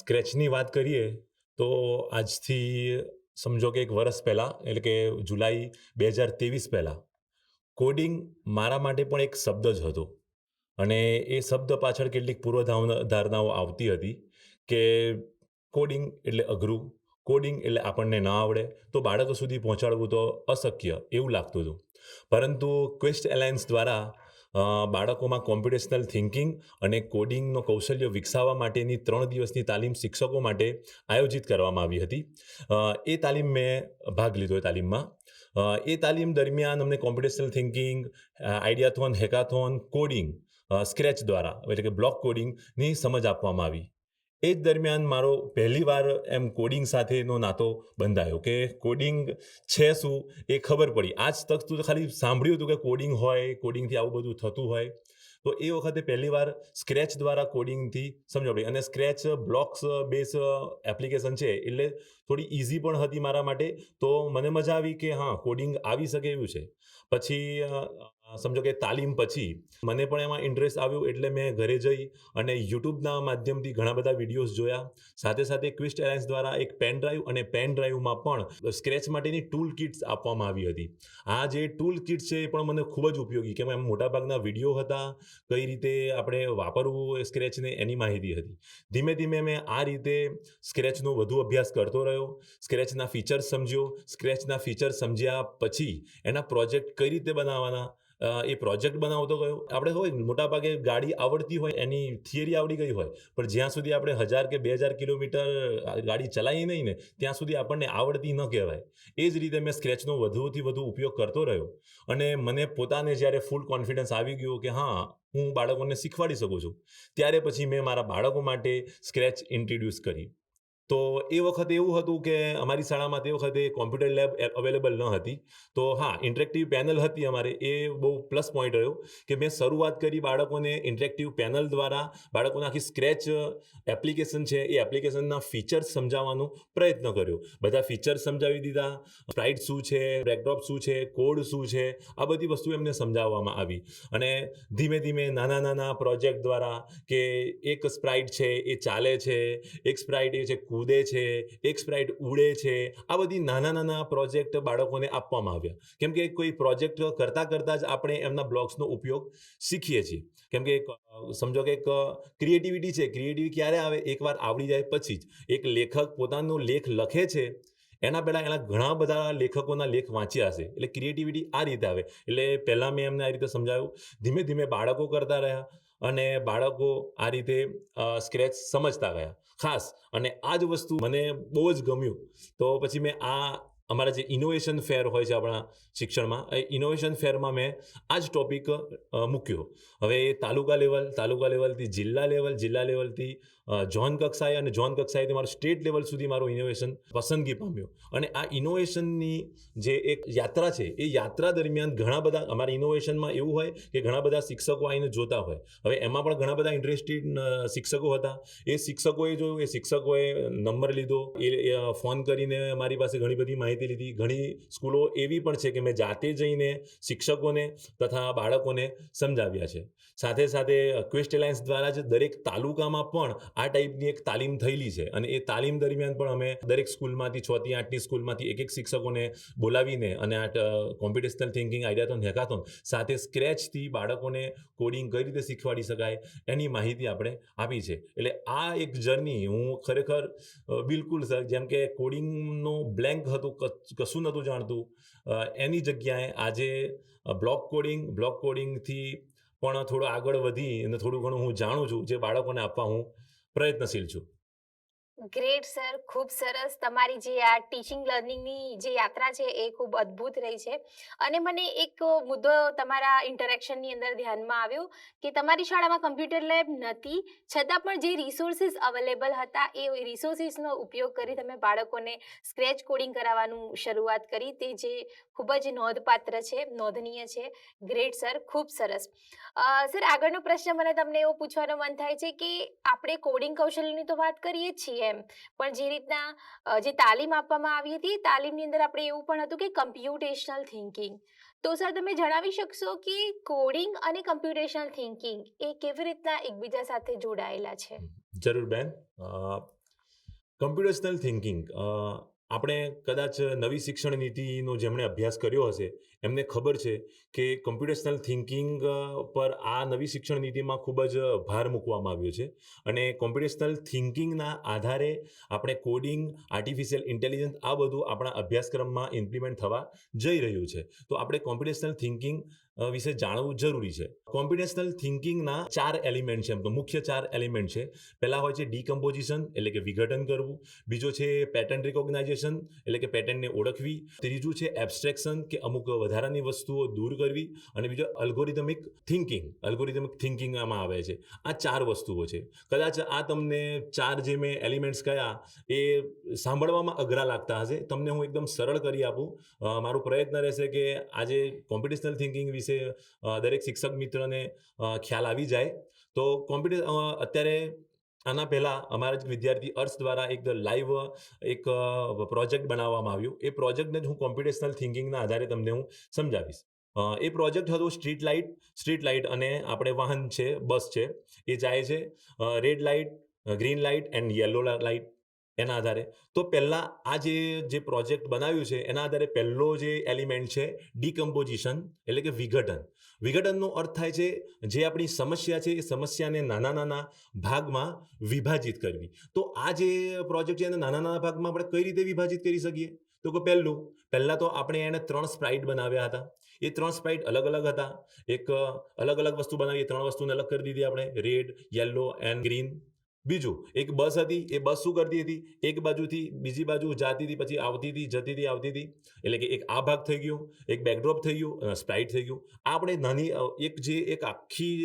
સ્ક્રેચની વાત કરીએ તો આજથી સમજો કે 1 વર્ષ પહેલાં, એટલે કે જુલાઈ 2023 પહેલાં કોડિંગ મારા માટે પણ એક શબ્દ જ હતો અને એ શબ્દ પાછળ કેટલીક પૂર્વધારણાઓ આવતી હતી કે કોડિંગ એટલે અઘરું, કોડિંગ એટલે આપણને ન આવડે તો બાળકો સુધી પહોંચાડવું તો અશક્ય એવું લાગતું હતું. પરંતુ ક્વેસ્ટ એલાયન્સ દ્વારા બાળકોમાં કોમ્પ્યુટેશનલ થિંકિંગ અને કોડિંગનો કૌશલ્ય વિકસાવવા માટેની 3 દિવસની તાલીમ શિક્ષકો માટે આયોજિત કરવામાં આવી હતી. એ તાલીમ મેં ભાગ લીધો એ તાલીમમાં. એ તાલીમ દરમિયાન અમને computational thinking, ideathon, hackathon, coding Scratch દ્વારા એટલે કે બ્લોક કોડિંગની સમજ આપવામાં આવી. એ જ દરમિયાન મારો પહેલીવાર એમ કોડિંગ સાથેનો નાતો બંધાયો કે કોડિંગ છે શું એ ખબર પડી. આજ તક તો ખાલી સાંભળ્યું હતું કે કોડિંગ હોય, કોડિંગથી આવું બધું થતું હોય. તો એ વખતે પહેલીવાર સ્ક્રેચ દ્વારા કોડિંગથી સમજ પડી અને સ્ક્રેચ બ્લોક્સ બેઝ એપ્લિકેશન છે એટલે થોડી ઇઝી પણ હતી મારા માટે. તો મને મજા આવી કે હા કોડિંગ આવી શકે એવું છે. પછી સમજો કે તાલીમ પછી મને પણ એમાં ઇન્ટરેસ્ટ આવ્યો એટલે મેં ઘરે જઈ અને યુટ્યુબના માધ્યમથી ઘણા બધા વિડીયોઝ જોયા. સાથે સાથે ક્વિસ્ટ એલાયન્સ દ્વારા એક પેન ડ્રાઈવ અને પેન ડ્રાઈવમાં પણ સ્ક્રેચ માટેની ટૂલ કિટ્સ આપવામાં આવી હતી. આ જે ટૂલ કિટ્સ છે એ પણ મને ખૂબ જ ઉપયોગી, કેમ એમ મોટાભાગના વિડીયો હતા, કઈ રીતે આપણે વાપરવું સ્ક્રેચને એની માહિતી હતી. ધીમે ધીમે મેં આ રીતે સ્ક્રેચનો વધુ અભ્યાસ કરતો રહ્યો, સ્ક્રેચના ફીચર્સ સમજ્યો. સ્ક્રેચના ફીચર્સ સમજ્યા પછી એના પ્રોજેક્ટ કઈ રીતે બનાવવાના એ પ્રોજેક્ટ બનાવતો ગયો. આપણે હોય મોટાભાગે ગાડી આવડતી હોય, એની થિયરી આવડી ગઈ હોય, પણ જ્યાં સુધી આપણે 1000 કે 2000 કિલોમીટર ગાડી ચલાવી નહીં ને ત્યાં સુધી આપણને આવડતી ન કહેવાય. એ જ રીતે મેં સ્ક્રેચનો વધુથી વધુ ઉપયોગ કરતો રહ્યો અને મને પોતાને જ્યારે ફૂલ કોન્ફિડન્સ આવી ગયો કે હા હું બાળકોને શીખવાડી શકું છું, ત્યારે પછી મેં મારા બાળકો માટે સ્ક્રેચ ઇન્ટ્રોડ્યુસ કરી. તો એ વખતે એવું હતું કે અમારી શાળામાં તે વખતે કોમ્પ્યુટર લેબ અવેલેબલ ન હતી. તો હા, ઇન્ટરેક્ટિવ પેનલ હતી અમારે, એ બહુ પ્લસ પોઈન્ટ રહ્યો કે મેં શરૂઆત કરી બાળકોને ઇન્ટરેક્ટિવ પેનલ દ્વારા બાળકોને આખી સ્ક્રેચ એપ્લિકેશન છે એ એપ્લિકેશનના ફીચર્સ સમજાવવાનો પ્રયત્ન કર્યો. બધા ફીચર્સ સમજાવી દીધા, સ્પ્રાઇટ શું છે, બેકડ્રોપ શું છે, કોડ શું છે, આ બધી વસ્તુ એમને સમજાવવામાં આવી. અને ધીમે ધીમે નાના નાના પ્રોજેક્ટ દ્વારા કે એક સ્પ્રાઇટ છે એ ચાલે છે, એક સ્પ્રાઇટ એ છે કૂદે છે, એક સ્પ્રાઇટ ઉડે છે, આ બધી નાના નાના પ્રોજેક્ટ બાળકોને આપવામાં આવ્યા. કેમ કે કોઈ પ્રોજેક્ટ કરતાં કરતાં જ આપણે એમના બ્લોક્સનો ઉપયોગ શીખીએ છીએ. કેમ કે સમજો કે એક ક્રિએટિવિટી છે, ક્રિએટિવિટી ક્યારે આવે? એકવાર આવડી જાય પછી જ. એક લેખક પોતાનો લેખ લખે છે એના પહેલાં એના ઘણા બધા લેખકોના લેખ વાંચ્યા હશે, એટલે ક્રિએટિવિટી આ રીતે આવે. એટલે પહેલાં મેં એમને આ રીતે સમજાવ્યું, ધીમે ધીમે બાળકો કરતા રહ્યા અને બાળકો આ રીતે સ્ક્રેચ સમજતા ગયા ખાસ. અને આ જ વસ્તુ મને બહુ જ ગમ્યું. તો પછી મેં અમારા જે ઇનોવેશન ફેર હોય છે આપણા શિક્ષણમાં, એ ઇનોવેશન ફેરમાં મેં આ જ ટોપિક મૂક્યો. હવે તાલુકા લેવલથી જિલ્લા લેવલથી ઝોન કક્ષાએ અને ઝોન કક્ષાએથી મારું સ્ટેટ લેવલ સુધી મારું ઇનોવેશન પસંદગી પામ્યું. અને આ ઇનોવેશનની જે એક યાત્રા છે, એ યાત્રા દરમિયાન ઘણા બધા અમારા ઇનોવેશનમાં એવું હોય કે ઘણા બધા શિક્ષકો આવીને જોતા હોય. હવે એમાં પણ ઘણા બધા ઇન્ટરેસ્ટેડ શિક્ષકો હતા. એ શિક્ષકોએ જોયું, એ શિક્ષકોએ નંબર લીધો, એ ફોન કરીને મારી પાસે ઘણી બધી માહિતી લીધી. ઘણી સ્કૂલો એવી પણ છે કે મેં જાતે જઈને શિક્ષકોને તથા બાળકોને સમજાવ્યા છે. સાથે સાથે ક્વેસ્ટ એલાયન્સ દ્વારા જ દરેક તાલુકામાં પણ આ ટાઈપની એક તાલીમ થયેલી છે. અને એ તાલીમ દરમિયાન પણ અમે દરેક સ્કૂલમાંથી 6 થી 8ની સ્કૂલમાંથી એક શિક્ષકોને બોલાવીને અને આ કોમ્પ્યુટેશનલ થિંકિંગ આઈડિયાથોન હેકાથોન સાથે સ્ક્રેચથી બાળકોને કોડિંગ કઈ રીતે શીખવાડી શકાય એની માહિતી આપણે આપી છે. એટલે આ એક જર્ની હું ખરેખર બિલકુલ સર, જેમ કે કોડિંગનો બ્લેન્ક હતું, કશું નહોતું જાણતું, એની જગ્યાએ આજે બ્લોક કોડિંગથી પણ થોડું આગળ વધી અને થોડું ઘણું હું જાણું છું, જે બાળકોને આપવા હું પ્રયત્નશીલ છું. ગ્રેટ સર, ખૂબ સરસ. તમારી જે આ ટીચિંગ લર્નિંગની જે યાત્રા છે એ ખૂબ અદ્ભુત રહી છે. અને મને એક મુદ્દો તમારા ઇન્ટરેક્શનની અંદર ધ્યાનમાં આવ્યો કે તમારી શાળામાં કમ્પ્યુટર લેબ નથી, છતાં પણ જે રિસોર્સિસ અવેલેબલ હતા એ રિસોર્સિસનો ઉપયોગ કરી તમે બાળકોને સ્ક્રેચ કોડિંગ કરાવવાનું શરૂઆત કરી, તે જે ખૂબ જ નોંધપાત્ર છે, નોંધનીય છે. ગ્રેટ સર, ખૂબ સરસ. સર, આગળનો પ્રશ્ન મને તમને એવો પૂછવાનો મન થાય છે કે આપણે કોડિંગ કૌશલ્યની તો વાત કરીએ જ છીએ પણ જે રીતના જે તાલીમ આપવામાં આવી હતી, તાલીમની અંદર આપણે એવું પણ હતું કે કમ્પ્યુટેશનલ થિંકિંગ. તો સર, તમે જણાવી શકશો કે કોડિંગ અને કમ્પ્યુટેશનલ થિંકિંગ એ કેવી રીતના એકબીજા સાથે જોડાયેલા છે? જરૂર બેન. કમ્પ્યુટેશનલ થિંકિંગ આપણે કદાચ નવી શિક્ષણ નીતિનો જેમણે અભ્યાસ કર્યો હશે એમને ખબર છે કે કમ્પ્યુટેશનલ થિંકિંગ પર આ નવી શિક્ષણ નીતિમાં ખૂબ જ ભાર મૂકવામાં આવ્યો છે. અને કોમ્પ્યુટેશનલ થિંકિંગના આધારે આપણે કોડિંગ, આર્ટિફિશિયલ ઇન્ટેલિજન્સ આ બધું આપણા અભ્યાસક્રમમાં ઇમ્પ્લિમેન્ટ થવા જઈ રહ્યું છે. તો આપણે કોમ્પ્યુટેશનલ થિંકિંગ વિશે જાણવું જરૂરી છે. કોમ્પ્યુટેશનલ થિંકિંગના 4 એલિમેન્ટ છે, એમ તો મુખ્ય 4 એલિમેન્ટ છે. પહેલા હોય છે ડીકમ્પોઝિશન, એટલે કે વિઘટન કરવું. બીજો છે પેટર્ન રિકોગ્નાઇઝેશન, એટલે કે પેટર્નને ઓળખવી. ત્રીજું છે એબ્સ્ટ્રેક્શન, કે અમુક વધારાની વસ્તુઓ દૂર કરવી. અને બીજો અલ્ગોરિધમિક થિંકિંગ આમાં આવે છે. આ 4 વસ્તુઓ છે. કદાચ આ તમને 4 જે મેં એલિમેન્ટ્સ કયા એ સાંભળવામાં અઘરા લાગતા હશે. તમને હું એકદમ સરળ કરી આપું. મારો પ્રયત્ન રહેશે કે આજે કોમ્પ્યુટેશનલ થિંકિંગ વિશે દરેક શિક્ષક મિત્રને ખ્યાલ આવી જાય. તો અત્યારે આના પહેલાં અમારા જ વિદ્યાર્થી અર્શ દ્વારા એક લાઈવ એક પ્રોજેક્ટ બનાવવામાં આવ્યું. એ પ્રોજેક્ટને જ હું કોમ્પ્યુટેશનલ થિંકિંગના આધારે તમને હું સમજાવીશ. એ પ્રોજેક્ટ હતો સ્ટ્રીટ લાઇટ અને આપણે વાહન છે, બસ છે, એ જાય છે red light, green light and yellow light, એના આધારે. તો પહેલાં આ જે પ્રોજેક્ટ બનાવ્યું છે એના આધારે પહેલો જે એલિમેન્ટ છે ડીકમ્પોઝિશન, એટલે કે વિઘટન. વિઘટનનો અર્થ થાય છે જે આપણી સમસ્યા છે એ સમસ્યાને નાના નાના ભાગમાં વિભાજિત કરવી. તો આ જે પ્રોજેક્ટ છે એને નાના નાના ભાગમાં આપણે કઈ રીતે વિભાજિત કરી શકીએ? તો કે પહેલાં તો આપણે એને 3 સ્પ્રાઇટ બનાવ્યા હતા. એ 3 સ્પ્રાઇટ અલગ અલગ હતા. એક અલગ અલગ વસ્તુ બનાવી, 3 વસ્તુને અલગ કરી દીધી આપણે, રેડ, યલો એન્ડ ગ્રીન. બીજું એક બસ હતી, એ બસ શું કરતી હતી, એક બાજુથી બીજી બાજુ જાતી હતી, પછી આવતી હતી, જતી હતી, આવતી હતી. એટલે કે એક આ ભાગ થઈ ગયો, એક બેકડ્રોપ થઈ ગયું, સ્પ્રાઇટ થઈ ગયું. આ આપણે નાની એક આખી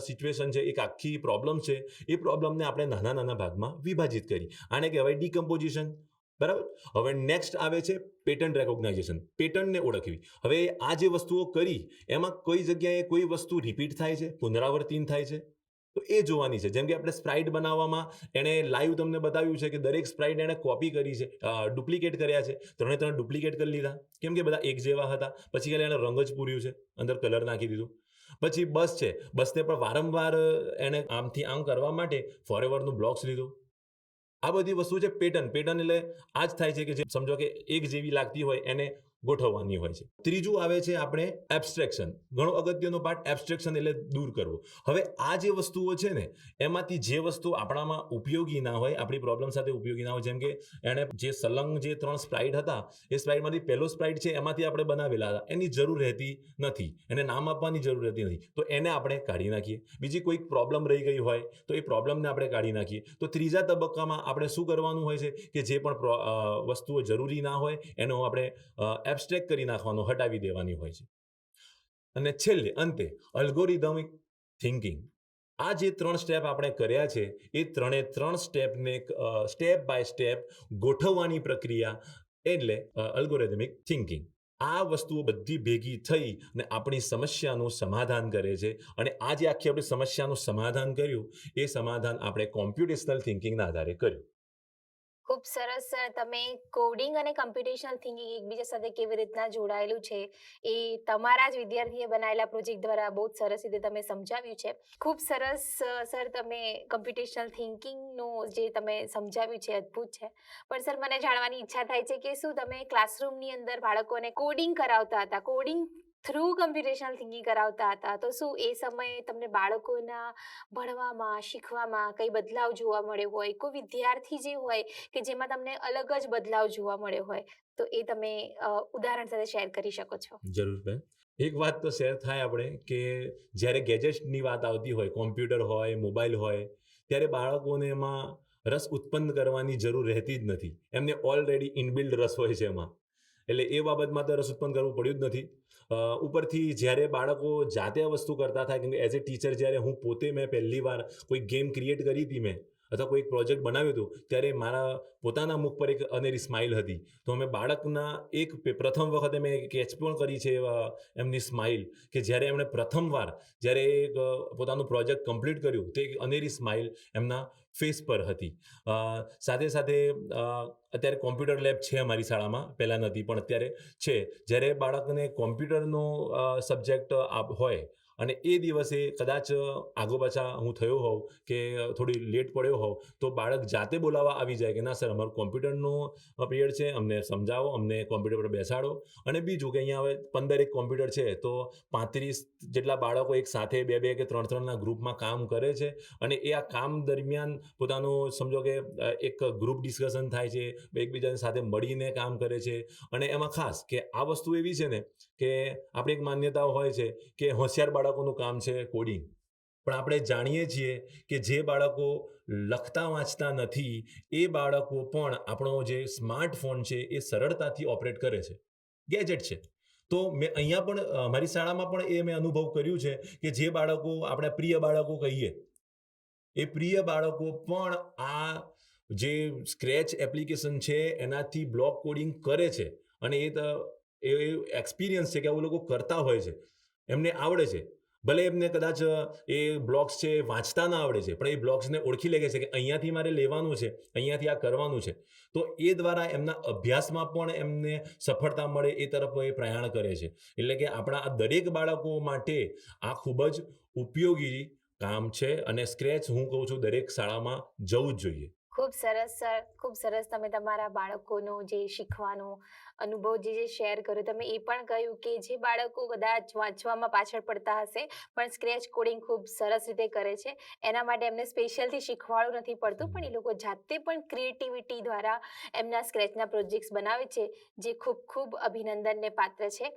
સિચ્યુએશન છે, એક આખી પ્રોબ્લેમ છે, એ પ્રોબ્લેમને આપણે નાના નાના ભાગમાં વિભાજિત કરી. આને કહેવાય ડિકમ્પોઝિશન. બરાબર. હવે નેક્સ્ટ આવે છે પેટર્ન રેકોગ્નાઇઝેશન, પેટર્નને ઓળખવી. હવે આ જે વસ્તુઓ કરી એમાં કઈ જગ્યાએ કોઈ વસ્તુ રિપીટ થાય છે, પુનરાવર્તિત થાય છે, તો એ જોવાની છે. જેમ કે આપણે સ્પ્રાઇટ બનાવવામાં એણે લાઈવ તમને બતાવ્યું છે કે દરેક સ્પ્રાઇટ એણે કોપી કરી છે, ડુપ્લિકેટ કર્યા છે. ત્રણે ત્રણ ડુપ્લિકેટ કરી લીધા, કેમ કે બધા એક જેવા હતા. પછી ખાલી એણે રંગ જ પૂર્યું છે, અંદર કલર નાખી દીધું. પછી બસ છે, બસને પણ વારંવાર એણે આમથી આમ કરવા માટે ફોરએવરનું બ્લોક્સ લીધું. આ બધી વસ્તુ છે પેટર્ન. પેટર્ન એટલે આ જ થાય છે કે જે સમજો કે એક જેવી લાગતી હોય એને ગોઠવવાની હોય છે. ત્રીજું આવે છે આપણે એબ્સ્ટ્રેક્શન. ઘણો અગત્યનો પાર્ટ એબ્સ્ટ્રેક્શન એટલે દૂર કરવું. હવે આ જે વસ્તુઓ છે ને એમાંથી જે વસ્તુ આપણામાં ઉપયોગી ના હોય, આપણી પ્રોબ્લેમ સાથે ઉપયોગી ના હોય, જેમ કે એણે જે સલંગ જે 3 સ્પ્રાઇટ હતા એ સ્પ્રાઇટમાંથી પહેલો સ્પ્રાઇટ છે એમાંથી આપણે બનાવેલા હતા, એની જરૂર રહેતી નથી, એને નામ આપવાની જરૂર રહેતી નથી, તો એને આપણે કાઢી નાખીએ. બીજી કોઈક પ્રોબ્લેમ રહી ગઈ હોય તો એ પ્રોબ્લેમને આપણે કાઢી નાખીએ. તો ત્રીજા તબક્કામાં આપણે શું કરવાનું હોય છે કે જે પણ વસ્તુઓ જરૂરી ના હોય એનો આપણે એબ્સ્ટ્રેક્ટ કરી નાખવાનો, હટાવી દેવાની હોય છે. અને છેલ્લે અંતે અલ્ગોરિધમિક થિંકિંગ. આ જે 3 સ્ટેપ આપણે કર્યા છે એ ત્રણ સ્ટેપને સ્ટેપ બાય સ્ટેપ ગોઠવવાની પ્રક્રિયા એટલે અલ્ગોરિધમિક થિંકિંગ. આ વસ્તુઓ બધી ભેગી થઈ અને આપણી સમસ્યાનું સમાધાન કરે છે. અને આ જે આખી આપણી સમસ્યાનું સમાધાન કર્યું એ સમાધાન આપણે કોમ્પ્યુટેશનલ થિંકિંગના આધારે કર્યું. ખૂબ સરસ સર. તમે કોડિંગ અને કમ્પ્યુટેશનલ થિંકિંગ એકબીજા સાથે કેવી રીતના જોડાયેલું છે એ તમારા જ વિદ્યાર્થીએ બનાવેલા પ્રોજેક્ટ દ્વારા બહુ જ સરસ રીતે તમે સમજાવ્યું છે. ખૂબ સરસ સર. તમે કમ્પ્યુટેશનલ થિંકિંગનું જે તમે સમજાવ્યું છે અદ્ભુત છે. પણ સર મને જાણવાની ઈચ્છા થાય છે કે શું તમે ક્લાસરૂમની અંદર બાળકોને કોડિંગ કરાવતા હતા, કોડિંગ થ્રુ કમ્પ્યુટેશનલ થિંકિંગ કરાવતા હતા, તો શું એ સમયે તમને બાળકોના ભણવામાં, શીખવામાં કંઈ બદલાવ જોવા મળ્યો હોય, કોઈ વિદ્યાર્થી જે હોય કે જેમાં તમને અલગ જ બદલાવ જોવા મળ્યો હોય, તો એ તમે ઉદાહરણ સાથે શેર કરી શકો છો? જરૂર બેન. એક વાત તો શેર થાય આપણે કે જ્યારે ગેજેટ્સની વાત આવતી હોય, કોમ્પ્યુટર હોય, મોબાઈલ હોય, ત્યારે બાળકોને એમાં રસ ઉત્પન્ન કરવાની જરૂર રહેતી જ નથી. એમને ઓલરેડી ઇનબિલ્ડ રસ હોય છે એમાં. એટલે એ બાબતમાં તો રસ ઉત્પન્ન કરવું પડ્યું જ નથી. ઉપરથી જ્યારે બાળકો જાતે આ વસ્તુ કરતા થાય, કેમ કે એઝ એ ટીચર જ્યારે હું પોતે મેં પહેલી વાર કોઈ ગેમ ક્રિએટ કરી હતી મેં અથવા કોઈ પ્રોજેક્ટ બનાવ્યું હતું, ત્યારે મારા પોતાના મુખ પર એક અનેરી સ્માઇલ હતી. તો અમે બાળકના પ્રથમ વખતે મેં કેચ પણ કરી છે એમની સ્માઇલ, કે જ્યારે એમણે પ્રથમવાર જ્યારે પોતાનું પ્રોજેક્ટ કમ્પ્લીટ કર્યું તે એક અનેરી સ્માઇલ એમના ફેસ પર હતી. સાથે સાથે અત્યારે કોમ્પ્યુટર લેબ છે અમારી શાળામાં, પહેલાં નથી પણ અત્યારે છે. જ્યારે બાળકને કોમ્પ્યુટરનો સબ્જેક્ટ હોય અને એ દિવસે કદાચ આગો પાછા હું થયો હોઉં કે થોડી લેટ પડ્યો હોઉં તો બાળક જાતે બોલાવવા આવી જાય કે ના સર અમારું કોમ્પ્યુટરનો પિરિયડ છે, અમને સમજાવો, અમને કોમ્પ્યુટર પર બેસાડો. અને બીજું કે અહીંયા હવે 15 કોમ્પ્યુટર છે તો 35 જેટલા બાળકો એક સાથે 2 કે 3ના ગ્રુપમાં કામ કરે છે. અને એ આ કામ દરમિયાન પોતાનું સમજો કે એક ગ્રુપ ડિસ્કશન થાય છે, એકબીજાની સાથે મળીને કામ કરે છે. અને એમાં ખાસ કે આ વસ્તુ એવી છે ને કે આપણી એક માન્યતાઓ હોય છે કે હોશિયાર બાળકોનું કામ છે કોડિંગ, પણ આપણે જાણીએ છીએ કે જે બાળકો લખતા વાંચતા નથી એ બાળકો પણ આપણો જે સ્માર્ટફોન છે એ સરળતાથી ઓપરેટ કરે છે, ગેજેટ છે. તો મેં અહીંયા પણ મારી શાળામાં પણ એ મેં અનુભવ કર્યું છે કે જે બાળકો આપણે પ્રિય બાળકો કહીએ, એ પ્રિય બાળકો પણ આ જે સ્ક્રેચ એપ્લિકેશન છે એનાથી બ્લોક કોડિંગ કરે છે. અને એ એક્સપિરિયન્સ છે કે આવું લોકો કરતા હોય છે, એમને આવડે છે. ભલે એમને કદાચ એ બ્લોક્સ છે વાંચતા ના આવડે છે, પણ એ બ્લોક્સને ઓળખી લે છે કે અહીંયાથી મારે લેવાનું છે, અહીંયાથી આ કરવાનું છે. તો એ દ્વારા એમના અભ્યાસમાં પણ એમને સફળતા મળે એ તરફ એ પ્રયાણ કરે છે. એટલે કે આપણા આ દરેક બાળકો માટે આ ખૂબ જ ઉપયોગી કામ છે અને સ્ક્રેચ હું કહું છું દરેક શાળામાં જવું જ જોઈએ. ખૂબ સરસ સર. ખૂબ સરસ. તમે તમારા બાળકોનો જે શીખવાનો અનુભવ જે શેર કર્યો, તમે એ પણ કહ્યું કે જે બાળકો કદાચ વાંચવામાં પાછળ પડતા હશે પણ સ્ક્રેચ કોડિંગ ખૂબ સરસ રીતે કરે છે, એના માટે એમને સ્પેશિયલથી શીખવાડવું નથી પડતું, પણ એ લોકો જાતે પણ ક્રિએટિવિટી દ્વારા એમના સ્ક્રેચના પ્રોજેક્ટ્સ બનાવે છે, જે ખૂબ ખૂબ અભિનંદનને પાત્ર છે.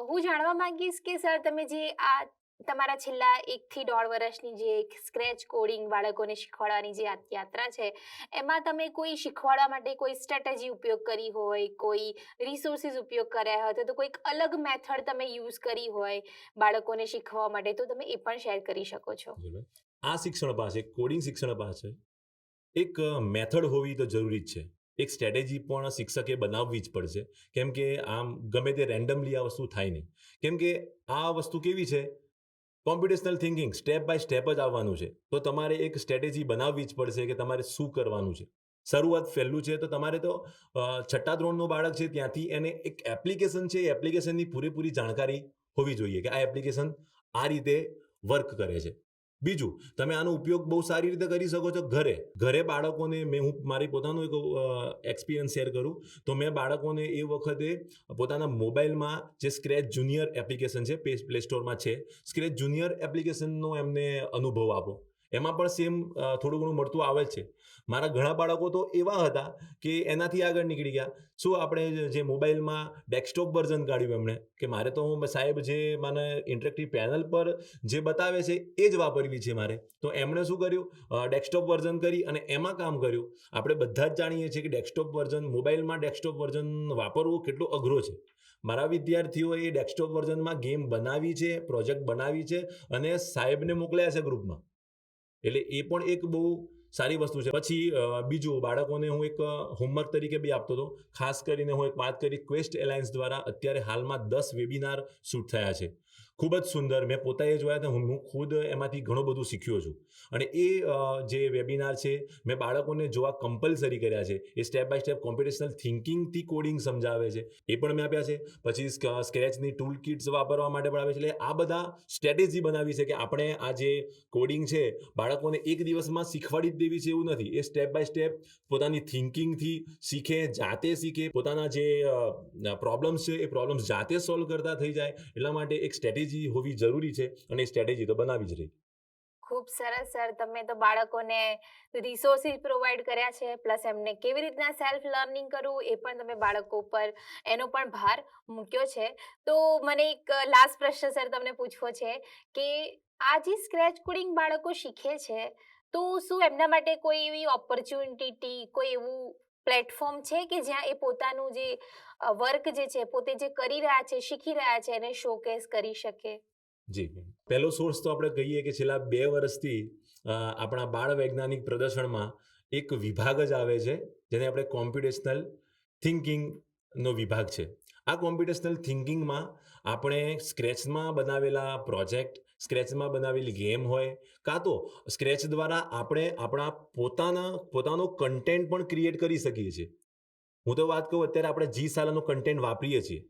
હું જાણવા માંગીશ કે સર તમે જે આ તમારા છેલ્લા 1 થી 1.5 વર્ષની જે એક સ્ક્રેચ કોડિંગ બાળકોને શીખવાડવાની જે યાત્રા છે, એમાં તમે કોઈ શીખવાડવા માટે કોઈ સ્ટ્રેટેજી ઉપયોગ કરી હોય, કોઈ રિસોર્સિસ ઉપયોગ કર્યા હોય, તો કોઈક અલગ મેથડ તમે યુઝ કરી હોય બાળકોને શીખવવા માટે, તો તમે એ પણ શેર કરી શકો છો. બરાબર. આ શિક્ષણ પાસે, કોડિંગ શિક્ષણ પાસે એક મેથડ હોવી તો જરૂરી જ છે. એક સ્ટ્રેટેજી પણ શિક્ષકે બનાવવી જ પડશે. કેમ કે આમ ગમે તે રેન્ડમલી આ વસ્તુ થાય નહીં. કેમ કે આ વસ્તુ કેવી છે, computational thinking step by step જ આવવાનું છે. તો તમારે એક સ્ટ્રેટેજી બનાવવી જ પડશે કે તમારે શું કરવાનું છે. શરૂઆત પહેલું છે તો તમારે તો છઠ્ઠા ધોરણનું બાળક છે ત્યાંથી એને એક એપ્લિકેશન છે, એ એપ્લિકેશનની પૂરેપૂરી જાણકારી હોવી જોઈએ કે આ એપ્લિકેશન આ રીતે વર્ક કરે છે. બીજું, તમે આનો ઉપયોગ બહુ સારી રીતે કરી શકો છો ઘરે બાળકોને. હું મારી પોતાનું એક એક્સપિરિયન્સ શેર કરું તો મેં બાળકોને એ વખતે પોતાના મોબાઈલમાં જે સ્ક્રેચ જુનિયર એપ્લિકેશન છે, પ્લે સ્ટોરમાં છે, સ્ક્રેચ જુનિયર એપ્લિકેશનનો એમને અનુભવ આપો. એમાં પણ સેમ થોડું ઘણું મળતું આવે છે. મારા ઘણા બાળકો તો એવા હતા કે એનાથી આગળ નીકળી ગયા. શું આપણે જે મોબાઈલમાં ડેસ્કટોપ વર્ઝન કાઢ્યું એમણે કે મારે તો સાહેબ જે મને ઇન્ટરેક્ટિવ પેનલ પર જે બતાવે છે એ જ વાપરવી છે મારે. તો એમણે શું કર્યું, ડેસ્કટોપ વર્ઝન કરી અને એમાં કામ કર્યું. આપણે બધા જ જાણીએ છીએ કે ડેસ્કટોપ વર્ઝન, મોબાઈલમાં ડેસ્કટોપ વર્ઝન વાપરવું કેટલો અઘરો છે. મારા વિદ્યાર્થીઓએ ડેસ્કટોપ વર્ઝનમાં ગેમ બનાવી છે, પ્રોજેક્ટ બનાવી છે અને સાહેબને મોકલ્યા છે ગ્રુપમાં. એટલે એ પણ એક બહુ સારી વસ્તુ છે. પછી બીજું, બાળકોને હું એક હોમવર્ક તરીકે બી આપતો હતો. ખાસ કરીને હું એક વાત કરી, ક્વેસ્ટ એલાયન્સ દ્વારા અત્યારે હાલમાં 10 વેબિનાર શૂટ થયા છે. ખૂબ જ સુંદર. મેં પોતે જોયા હતા, હું ખુદ એમાંથી ઘણું બધું શીખ્યો છું. અને એ જે વેબિનાર છે મેં બાળકોને જોવા કમ્પલસરી કર્યા છે. એ સ્ટેપ બાય સ્ટેપ કોમ્પ્યુટેશનલ થિંકિંગથી કોડિંગ સમજાવે છે, એ પણ મેં આપ્યા છે. પછી સ્ક્રેચની ટૂલ કિટ્સ વાપરવા માટે પણ આવે છે. એટલે આ બધા સ્ટ્રેટેજી બનાવી છે કે આપણે આ જે કોડિંગ છે બાળકોને એક દિવસમાં શીખવાડી જ દેવી છે એવું નથી. એ સ્ટેપ બાય સ્ટેપ પોતાની થિંકિંગથી શીખે, જાતે શીખે, પોતાના જે પ્રોબ્લેમ્સ છે એ પ્રોબ્લેમ્સ જાતે સોલ્વ કરતા થઈ જાય. એટલા માટે એક સ્ટ્રેટેજી હોવી જરૂરી છે અને એ સ્ટ્રેટેજી તો બનાવી જ રહી. ખૂબ સરસ સર, તમે તો બાળકોને રિસોર્સિસ પ્રોવાઈડ કર્યા છે, પ્લસ એમને કેવી રીતના સેલ્ફ લર્નિંગ કરવું એ પણ તમે બાળકો પર એનો પણ ભાર મૂક્યો છે. તો મને એક લાસ્ટ પ્રશ્ન સર તમને પૂછવો છે કે આ જે સ્ક્રેચ કોડિંગ બાળકો શીખે છે, તો શું એમના માટે કોઈ એવી ઓપોર્ચ્યુનિટી, કોઈ એવું પ્લેટફોર્મ છે કે જ્યાં એ પોતાનું જે વર્ક જે છે, પોતે જે કરી રહ્યા છે, શીખી રહ્યા છે, એને શોકેસ કરી શકે? જી, પહેલો સોર્સ તો આપણે કહીએ કે છેલ્લા 2 વર્ષથી આપણા બાળ વૈજ્ઞાનિક પ્રદર્શનમાં એક વિભાગ જ આવે છે જેને આપણે કોમ્પ્યુટેશનલ થિંકિંગનો વિભાગ છે. આ કોમ્પ્યુટેશનલ થિંકિંગમાં આપણે સ્ક્રેચમાં બનાવેલા પ્રોજેક્ટ, સ્ક્રેચમાં બનાવેલી ગેમ હોય, કાં તો સ્ક્રેચ દ્વારા આપણે આપણા પોતાનો કન્ટેન્ટ પણ ક્રિએટ કરી શકીએ છીએ. હું તો વાત કહું, અત્યારે આપણે G-શાલાનું કન્ટેન્ટ વાપરીએ છીએ.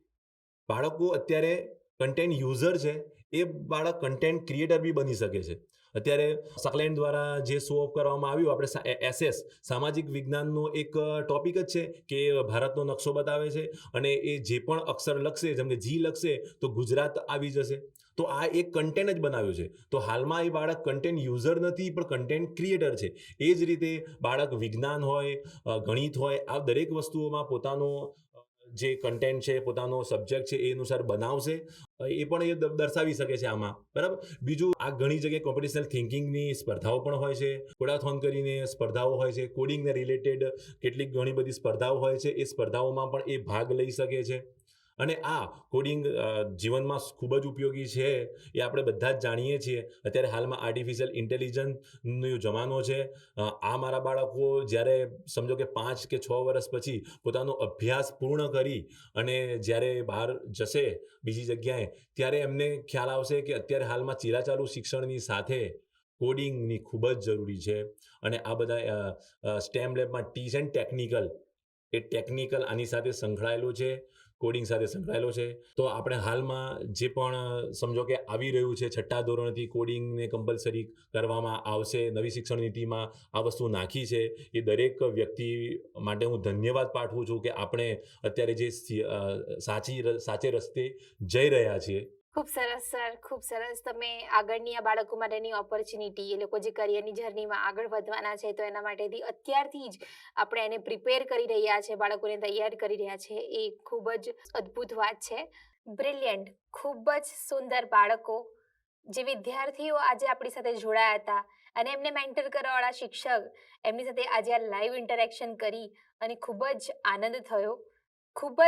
બાળકો અત્યારે કન્ટેન્ટ યુઝર છે, એ બાળક કન્ટેન્ટ ક્રિએટર બી બની શકે છે. અત્યારે સકલેન્ડ દ્વારા જે શો ઓફ કરવામાં આવ્યું, આપણે SS સામાજિક વિજ્ઞાનનો એક ટોપિક જ છે કે ભારતનો નકશો બતાવે છે અને એ જે પણ અક્ષર લખશે, જેમ કે G લખશે તો ગુજરાત આવી જશે. તો આ એક કન્ટેન્ટ જ બનાવ્યું છે. તો હાલમાં એ બાળક કન્ટેન્ટ યુઝર નથી પણ કન્ટેન્ટ ક્રિએટર છે. એ જ રીતે બાળક વિજ્ઞાન હોય, ગણિત હોય, આ દરેક વસ્તુઓમાં પોતાનો જે કન્ટેન્ટ છે, પોતાનો સબ્જેક્ટ છે એ અનુસાર બનાવશે. એ પણ એ દર્શાવી શકે છે આમાં, બરાબર. બીજું, આ ઘણી જગ્યાએ કોમ્પ્યુટેશનલ થિંકિંગની સ્પર્ધાઓ પણ હોય છે. કોડાથોન કરીને સ્પર્ધાઓ હોય છે, કોડિંગને રિલેટેડ કેટલીક ઘણી બધી સ્પર્ધાઓ હોય છે. એ સ્પર્ધાઓમાં પણ એ ભાગ લઈ શકે છે. અને આ કોડિંગ જીવનમાં ખૂબ જ ઉપયોગી છે, એ આપણે બધા જ જાણીએ છીએ. અત્યારે હાલમાં આર્ટિફિશિયલ ઇન્ટેલિજન્સનો જમાનો છે. આ મારા બાળકો જ્યારે સમજો કે 5 કે 6 વર્ષ પછી પોતાનો અભ્યાસ પૂર્ણ કરી અને જ્યારે બહાર જશે બીજી જગ્યાએ, ત્યારે એમને ખ્યાલ આવશે કે અત્યારે હાલમાં ચીલાચાલુ શિક્ષણની સાથે કોડિંગની ખૂબ જ જરૂરી છે. અને આ બધા સ્ટેમ લેબમાં ટીચ એન્ડ ટેકનિકલ, એ ટેકનિકલ આની સાથે સંકળાયેલું છે, કોડિંગ સાથે સંકળાયેલો છે. તો આપણે હાલમાં જે પણ સમજો કે આવી રહ્યું છે, છઠ્ઠા ધોરણથી કોડિંગને કમ્પલસરી કરવામાં આવશે, નવી શિક્ષણ નીતિમાં આ વસ્તુ નાખી છે. એ દરેક વ્યક્તિ માટે હું ધન્યવાદ પાઠવું છું કે આપણે અત્યારે જે સાચે રસ્તે જઈ રહ્યા છીએ. ખૂબ સરસ સર, ખૂબ સરસ. તમે આગળની આ બાળકો માટેની ઓપોર્ચ્યુનિટી, એ લોકો જે કરિયરની જર્નીમાં આગળ વધવાના છે, તો એના માટેથી અત્યારથી જ આપણે એને પ્રિપેર કરી રહ્યા છે, બાળકોને તૈયાર કરી રહ્યા છે, એ ખૂબ જ અદ્ભુત વાત છે. બ્રિલિયન્ટ, ખૂબ જ સુંદર બાળકો જે વિદ્યાર્થીઓ આજે આપણી સાથે જોડાયા હતા અને એમને મેન્ટર કરવાવાળા શિક્ષક એમની સાથે આજે આ લાઈવ ઇન્ટરેક્શન કરી અને ખૂબ જ આનંદ થયો. ખૂબ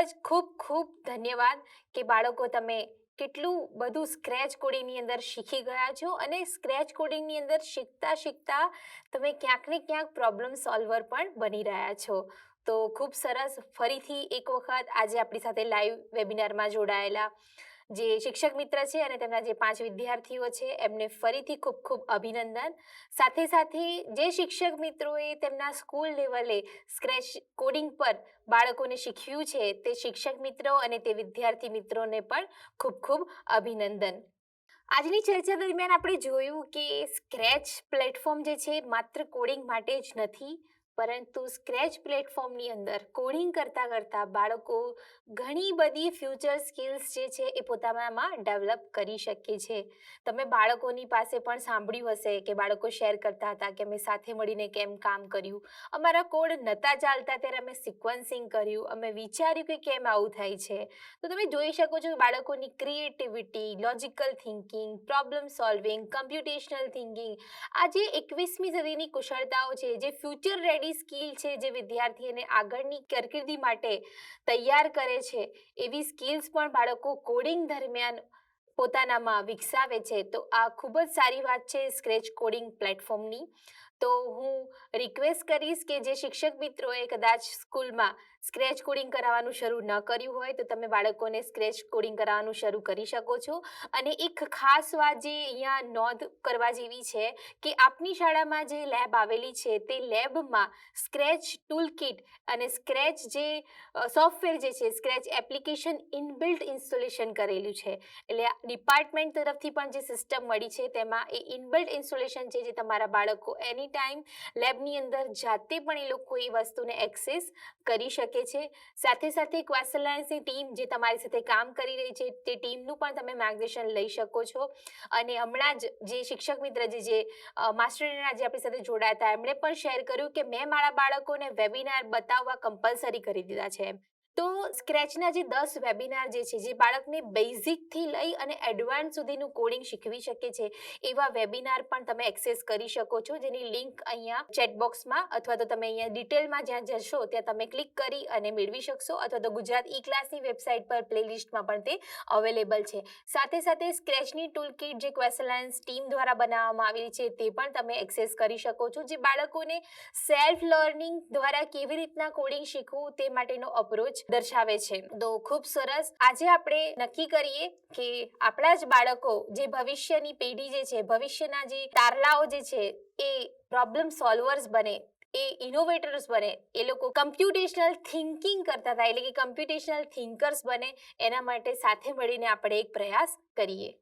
ખૂબ ધન્યવાદ કે બાળકો તમે કેટલું બધું સ્ક્રેચ કોડિંગની અંદર શીખી ગયા છો અને સ્ક્રેચ કોડિંગની અંદર શીખતા શીખતા તમે ક્યાંક ને ક્યાંક પ્રોબ્લેમ સોલ્વર પણ બની રહ્યા છો. તો ખૂબ સરસ. ફરીથી એક વખત આજે આપણી સાથે લાઈવ વેબિનારમાં જોડાયેલા જે શિક્ષક મિત્ર છે અને તેમના જે 5 વિદ્યાર્થીઓ છે એમને ફરીથી ખૂબ ખૂબ અભિનંદન. સાથે સાથે જે શિક્ષક મિત્રોએ તેમના સ્કૂલ લેવલે સ્ક્રેચ કોડિંગ પર બાળકોને શીખવ્યું છે તે શિક્ષક મિત્રો અને તે વિદ્યાર્થી મિત્રોને પણ ખૂબ ખૂબ અભિનંદન. આજની ચર્ચા દરમિયાન આપણે જોયું કે સ્ક્રેચ પ્લેટફોર્મ જે છે માત્ર કોડિંગ માટે જ નથી, પરંતુ સ્ક્રેચ પ્લેટફોર્મની અંદર કોડિંગ કરતાં કરતાં બાળકો ઘણી બધી ફ્યુચર સ્કિલ્સ જે છે એ પોતાનામાં ડેવલપ કરી શકે છે. તમે બાળકોની પાસે પણ સાંભળ્યું હશે કે બાળકો શેર કરતા હતા કે અમે સાથે મળીને કેમ કામ કર્યું, અમારા કોડ નહોતા ચાલતા ત્યારે અમે સિક્વન્સિંગ કર્યું, અમે વિચાર્યું કે કેમ આવું થાય છે. તો તમે જોઈ શકો છો બાળકોની creativity, logical thinking, problem solving, computational thinking, આ જે 21મી સદીની કુશળતાઓ છે, જે ફ્યુચર રેડી સ્કિલ છે, જે વિદ્યાર્થીઓને આગળની કારકિર્દી માટે તૈયાર કરે છે, એવી સ્કિલ્સ પણ બાળકો કોડિંગ દરમિયાન પોતાનામાં વિકસાવે છે. તો આ ખૂબ જ સારી વાત છે સ્ક્રેચ કોડિંગ પ્લેટફોર્મની. તો હું રિક્વેસ્ટ કરીશ કે જે શિક્ષક મિત્રોએ કદાચ સ્કૂલમાં સ્ક્રેચ કોડિંગ કરાવવાનું શરૂ ન કર્યું હોય તો તમે બાળકોને સ્ક્રેચ કોડિંગ કરાવવાનું શરૂ કરી શકો છો. અને એક ખાસ વાત જે અહીંયા નોંધ કરવા જેવી છે કે આપની શાળામાં જે લેબ આવેલી છે તે લેબમાં સ્ક્રેચ ટૂલ કિટ અને સ્ક્રેચ જે સોફ્ટવેર જે છે, સ્ક્રેચ એપ્લિકેશન ઇનબિલ્ટ ઇન્સ્ટોલેશન કરેલું છે. એટલે ડિપાર્ટમેન્ટ તરફથી પણ જે સિસ્ટમ મળી છે તેમાં એ ઇનબિલ્ટ ઇન્સ્ટોલેશન છે જે તમારા બાળકો એની ટાઈમ લેબની અંદર જાતે પણ એ લોકો એ વસ્તુને એક્સેસ કરી શકે છે. સાથે સાથે ક્વેસ્ટ અલાયન્સની ટીમ જે તમારી સાથે કામ કરી રહી છે તે ટીમનું પણ તમે માર્ગદર્શન લઈ શકો છો. અને હમણાં જ જે શિક્ષક મિત્ર જે માસ્ટર ટ્રેનર આજે આપણી સાથે જોડાયા હતા એમણે પણ શેર કર્યું કે મેં મારા બાળકોને વેબિનાર બતાવવા કમ્પલસરી કરી દીધા છે. તો સ્ક્રેચના જે 10 વેબિનાર જે છે, જે બાળકને બેઝિકથી લઈ અને એડવાન્સ સુધીનું કોડિંગ શીખવી શકે છે, એવા વેબિનાર પણ તમે એક્સેસ કરી શકો છો, જેની લિંક અહીંયા ચેટ બોક્સમાં અથવા તો તમે અહીંયા ડિટેલમાં જ્યાં જશો ત્યાં તમે ક્લિક કરી અને મેળવી શકશો, અથવા તો ગુજરાત ઈ ક્લાસની વેબસાઇટ પર પ્લેલિસ્ટમાં પણ તે અવેલેબલ છે. સાથે સાથે સ્ક્રેચની ટૂલ કિટ જે ક્વેસ્ટ અલાયન્સ ટીમ દ્વારા બનાવવામાં આવેલી છે તે પણ તમે એક્સેસ કરી શકો છો, જે બાળકોને સેલ્ફ લર્નિંગ દ્વારા કેવી રીતના કોડિંગ શીખવું તે માટેનો અપ્રોચ દર્શાવે છે. તો ખૂબ સરસ. આજે આપણે નક્કી કરીએ કે આપણા જ બાળકો જે ભવિષ્યની પેઢી જે છે, ભવિષ્યના જે તારલાઓ જે છે એ પ્રોબ્લેમ સોલ્વર્સ બને, એ ઇનોવેટર્સ બને, એ લોકો કમ્પ્યુટેશનલ થિંકિંગ કરતા થાય એટલે કે કમ્પ્યુટેશનલ થિંકર્સ બને, એના માટે સાથે મળીને આપણે એક પ્રયાસ કરીએ.